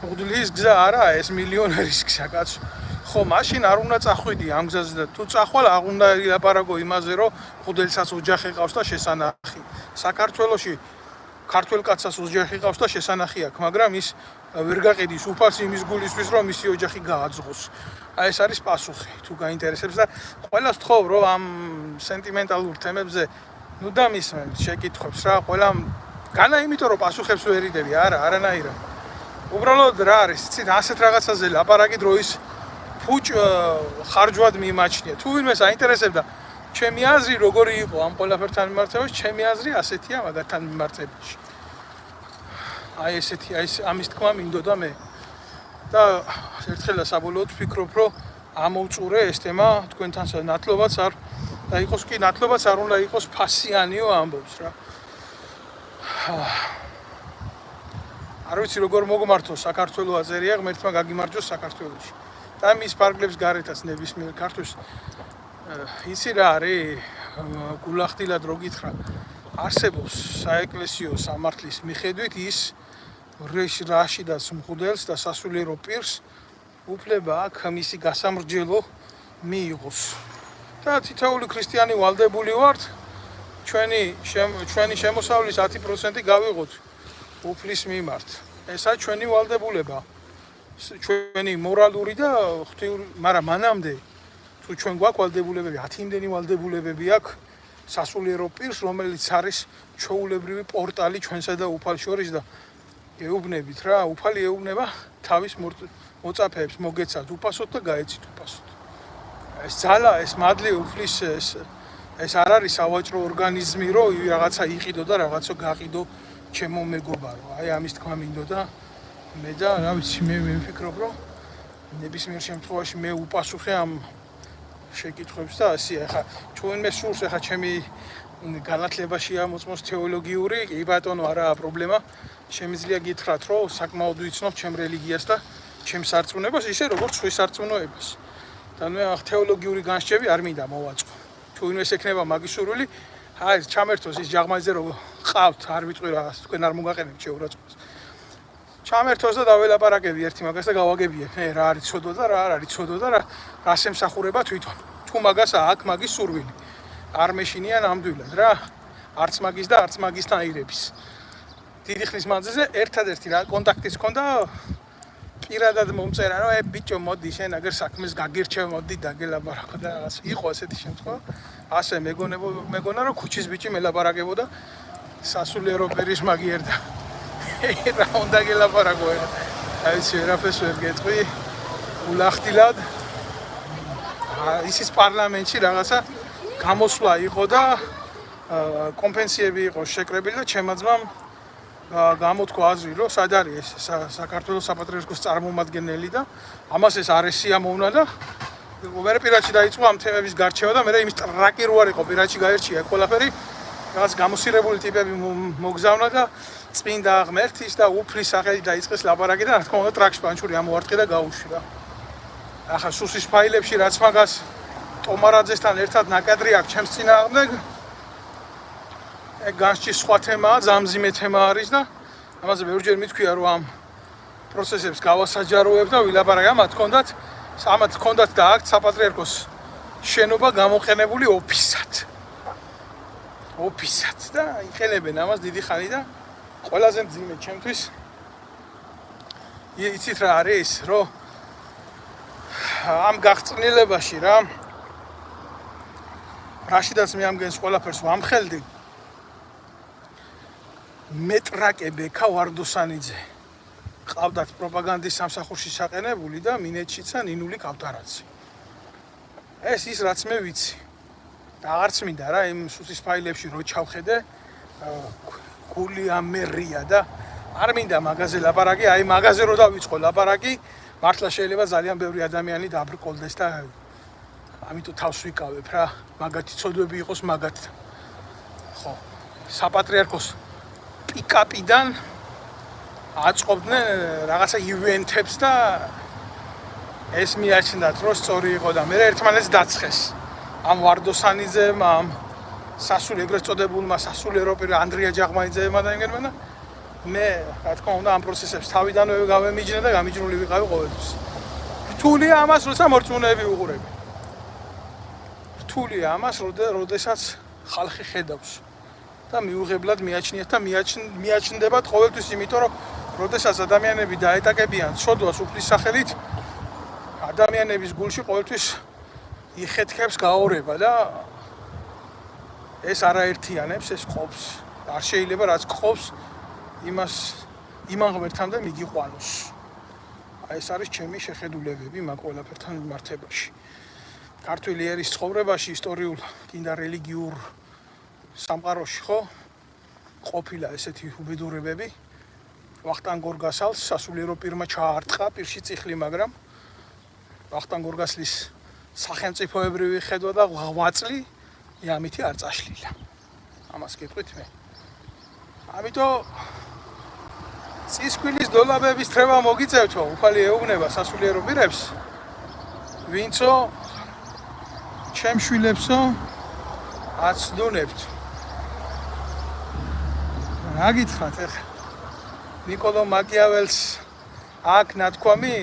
მღვდლის გზა არაა ეს მილიონერის გზა, კაცო. ხო, მაშინ არ უნდა წახვიდი ამ გზაზე და თუ წახვალ არ უნდა ილაპარაკო იმაზე, რომ მღვდელსაც ოჯახი ყავს და შესანახი. საქართველოში ქართველ კაცას ოჯახი ყავს და შესანახი აქვს, მაგრამ ის ვერ გაყიდის უფალს იმის გულისთვის, რომ მისი ოჯახი გააძღოს. აი ეს არის პასუხი, თუ გაინტერესებს და ყველას ვთხოვ, რომ ამ სენტიმენტალურ თემებზე ნუ დამისმენთ შეკითხვებს რა, ყველამ განა იმიტომ რომ პასუხებს ვერ იდები, არანაირად. უბრალოდ რა არის, იცით, ასეთ რაღაცაზე ლაპარაკი დროის ფუჭ ხარჯვად მიმაჩნია. თუ ვინმე საინტერესებდა ჩემი აზრი როგორი იყო ამ ყველაფერთან მიმართებაში, ჩემი აზრი ასეთია მაგათთან მიმართებაში. აი ესეთი, ამის თქმა მინდოდა მე. და ერთხელა საბოლოოდ ვფიქრობ, რომ ამოვწურე ეს თემა თქვენთან ნათლობაც არ და იყოს კი ნათლობაც არ უნდა იყოს ფასიანიო ამბობს რა. არ ვიცი როგორ მოგმართო საქართველოს აზერია, ღმერთმა გაგიმარჯოს საქართველოში. და მის ფარგლებს გარეთაც ნებისმიერ ქართულს ისი რა არის გულახდილად რო გითხრა არსებობს საეკლესიო სამართლის მიხედვით ის რაშიდაც მღვდელს და სასულიერო პირს უფლება აქვს მისი გასამრჯელო მიიღოს და თითოეული ქრისტიანი ვალდებული ვართ ჩვენი შემოსავლის 10% გავიღოთ უფლის მიმართ ესა ჩვენი ვალდებულება ჩვენი მორალური და ღვთიური მაგრამ მანამდე თუ ჩვენ გვაქვს ვალდებულებები 10 იმდენი ვალდებულებები აქვს სასულიერო პირს რომელიც არის ჩვეულებრივი პორტალი ჩვენსა და უფალ შორის და ეუბნებით რა უფალი ეუბნება თავის მოწაფეებს მოგეცათ უფასოდ და გაეცით უფასოდ ეს ძალა ეს მადლი უფლის ეს არ არის სავაჭრო ორგანიზმი რომ რაღაცა იყიდო და რაღაცა გაყიდო ჩემო მეგობარო აი ამის თქმა მინდოდა მე და რა ვიცი მე ვფიქრობ რომ ნებისმიერ შემთხვევაში მე უპასუხე ამ შეკითხვებს და ასე ახლა ჩვენმე სურს ახლა ჩემი განათლებაში ამოწმოს თეოლოგიური კი ბატონო არაა პრობლემა შემიძლია გითხრათ რომ საკმაოდ ვიცნობ ჩემ რელიგიას და ჩემ სარწმუნოებას ისე როგორც სხვის სარწმუნოებას და მე თეოლოგიური განსჯები არ მინდა მოვაწყო თუ ინვეს ექნება მაგის სურვილი აი ჩამერთოს ის ჯაღმაძე რომ ყავთ არ ვიტყვი რა თქვენ არ მოგაყენებთ შეურაცხყოფას ჩამერთოს და დაველაპარაკები ერთი მაგას და გავაგებიე მე რა არის ცოდვა და რა არ არის ცოდვა და რას ემსახურება თვითონ თუ მაგას აქვს მაგის სურვილი არ მეშინიან ამდვილად რა არც მაგის და არც მაგისთან აირების დიდი ხნის მანძილზე ერთადერთი რა კონტაქტიც ჰქონდა პირადად მომწერა რომ ბიჭო მოდი შენ აგერ საქმეს გაგირჩევ მოდი დაგელაპარაკო და რაღაც იყო ასეთი შემთხვევა ასე მეგონა რომ ქუჩის ბიჭი მელაპარაკებოდა სასულიერო პირის მაგიერ და რა უნდა გელაპარაკო აი ვერაფერს ვერ გეტყვი ულახდილად ისის პარლამენტში რაღაცა გამოსვლა იყო და კომპენსიები იყო შეკრებილი და ჩემმა ძმამ გამოთქვა აზრი რომ სად არის ეს საქართველოს საპატრიარქოს წარმომადგენელი და ამას ეს არესია მოვნა და მე პირადში დაიწყო ამ თემების გარჩევა და მე იმის ტრაკი რო არ იყო პირადში გაერჩია ყველაფერი რაღაც გამოსირებული ტიპები მოგზავნა და წმინდა ღმერთის და უფლის სახელით დაიწყეს ლაპარაკი და რა თქმა უნდა ტრაქში პანჩური ამოვარტყი და გაუშვი რა ახლა სუსის ფაილებში რაც მაგას ტომარაძესთან ერთად ნაკადრი აქვს ჩემს წინააღმდეგ განსჯის სხვა თემაა ზამზიმე თემა არის და ამაზე ბევრჯერ მithქვია რომ ამ პროცესებს გავასაჯაროებ და ვილაპარაკე ამათ ჰქონდათ და აქ საპატრიარქოს შენობა გამოყენებული ოფისად და იყენებენ ამას დიდი ხანი და ყველაზე მძიმე ჩემთვის იცით რა არის რომ ამ გაღწნილებაში რაშიდაც მე ამგენს ყველაფერს ვამხელდი მეტრაკებეკა ვარდოსანიძე ყავდათ პროპაგანდის სამსახურში საყენებული და მინეთშიცა ნინული კავტარაძე ეს ის რაც მე ვიცი და აღარც მინდა რა იმ სუსის ფაილებში რო ჩავხედე გული ამერია და არ მინდა მაგაზე ლაპარაკი აი მაგაზე რო დავიწყო ლაპარაკი მართლა შეიძლება ძალიან ბევრი ადამიანი დაბრკოლდეს და ამიტომ თავს ვიკავებ რა მაგათი ცოდვები იყოს მაგათთან ხო საპატრიარქოს პიკაპიდან აწყობდნენ რაღაცა ივენთებს და ეს მიაჩნდათ რომ სწორი იყო და მე ერთმანეთს დაცხეს ამ ვარდოსანიძემ ამ ეგრეთ წოდებულმა სასულიერო პირ ანდრია ჯაღმაიძეებმა და იმერმა და მე რა თქმა უნდა ამ პროცესებს თავიდანვე გავემიჯნე და გამიჯნული ვიყავი ყოველთვის რთულია ამას როცა მორწმუნეები უყურები რთულია ამას როდესაც ხალხი ხედავს და მიუღებლად მიაჩნიათ და მიაჩნდებათ ყოველთვის იმიტომ რომ როდესაც ადამიანები დაეტაკებიან ცოდვას უფლის სახელით ადამიანების გულში ყოველთვის იხეთქებს გაორება და ეს არაერთიანებს ეს ყოფს არ შეიძლება რაც ყოფს იმან ღმერთამდე მიგიყვანოს აი ეს არის ჩემი შეხედულებები მაგ ყველაფერთან მიმართებაში ქართული ერის ცხოვრებაში ისტორიულ კიდე რელიგიურ სამყაროში ხო ყოფილა ესეთი უბედურებები ვახტანგ გორგასალს სასულიერო პირმა ჩაარტყა პირში წიხლი მაგრამ ვახტანგ გორგასლის სახელმწიფოებრივი ხედვა და ღვაწლი ამითი არ წაშლილა ამას გეტყვით მე ამიტომ წისქვილის დოლაბების თრევა მოგიწევთო უფალი ეუბნება სასულიერო პირებს ვინცო ჩემ შვილებსო აცდუნებთ. რა გითხრათ ეხლა? ნიკოლო მაკიაველს აქ ნათქვამი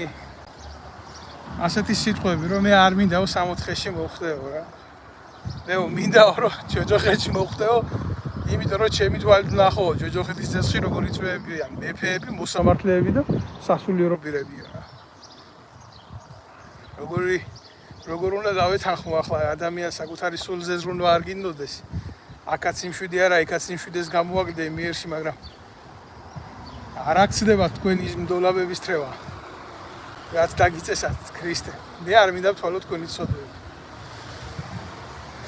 ასეთი სიტყვები რომ მე არ მინდაო 64-ში მოხდეო რა. მე მინდაო რომ ჯოჯოხეთში მოხდეო, იმიტომ რომ ჩემი თვალით ვნახო ჯოჯოხეთის ძესში როგორ იწვევებიან მეფეები, მოსამართლეები და სასულიერო პირებია რა. როგორ უნდა დავეთანხმო ახლა ადამიანს საკუთარი სულზე ზრუნვა არ გინდოდეს. აქაც იმშვიდი არა, იქაც იმშვიდეს გამოაგდე მიერში, მაგრამ არ აქცდება თქვენი მდოლაბების თრევა. რაც დაგიწესათ ქრისტე. მე არ მინდა ვთვალო თქვენი ცოდვები.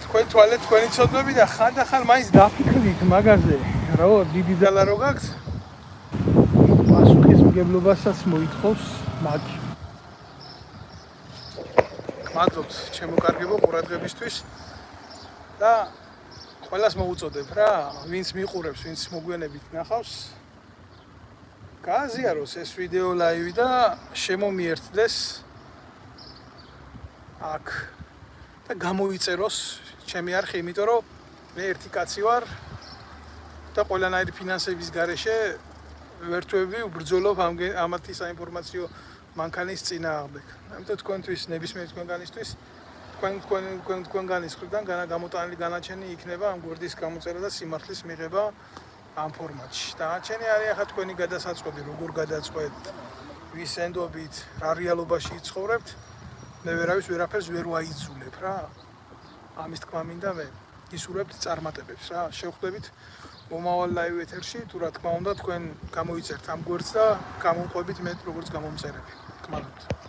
თქვენ თვალეთ თქვენი ცოდვები და ხანდახან მაინც დაფიქრდით მაგაზე, რა დიდი ძალა რო გაქვს. პასუხისმგებლობასაც მოითხოვს მაგ. მადლობთ ჩემო კარგებო ყურადღებისთვის და ყველას მოუწოდებ რა, ვინც მიყურებს, ვინც მოგვიანებით ნახავს. გააზიაროს ეს ვიდეო ლაივი და შემომიერთდეს აქ და გამოიწეროს ჩემი არხი, იმიტომ რომ მე ერთი კაცი ვარ და ყველანაირი ფინანსების გარეშე ვერთვები ubრძოლობ ამათი საინფორმაციო მანქანის წინააღმდეგ. ამიტომ თქვენთვის ნებისმიერი თქვენგანისთვის თქვენგანის მხრიდან გამოტანილი განაჩენი იქნება ამ გვერდის გამოწერა და სიმართლის მიღება ამ ფორმატში. დანარჩენი არის ახლა თქვენი გადასაწყობი, როგორ გადაწყვეტ, ვის ენდობით, რა რეალობაში იცხოვრებთ. მე ვერაფერს ვერ ვაიძულებ რა. ამის თქმა მინდა მე ისურვებთ წარმატებებს რა. შევხვდებით მომავალ ლაივ ეთერში, თუ რა თქმა უნდა თქვენ გამოიწერთ ამ გვერდს და გამოვყვებით მე როგორც გამომწერები. გმადლობთ.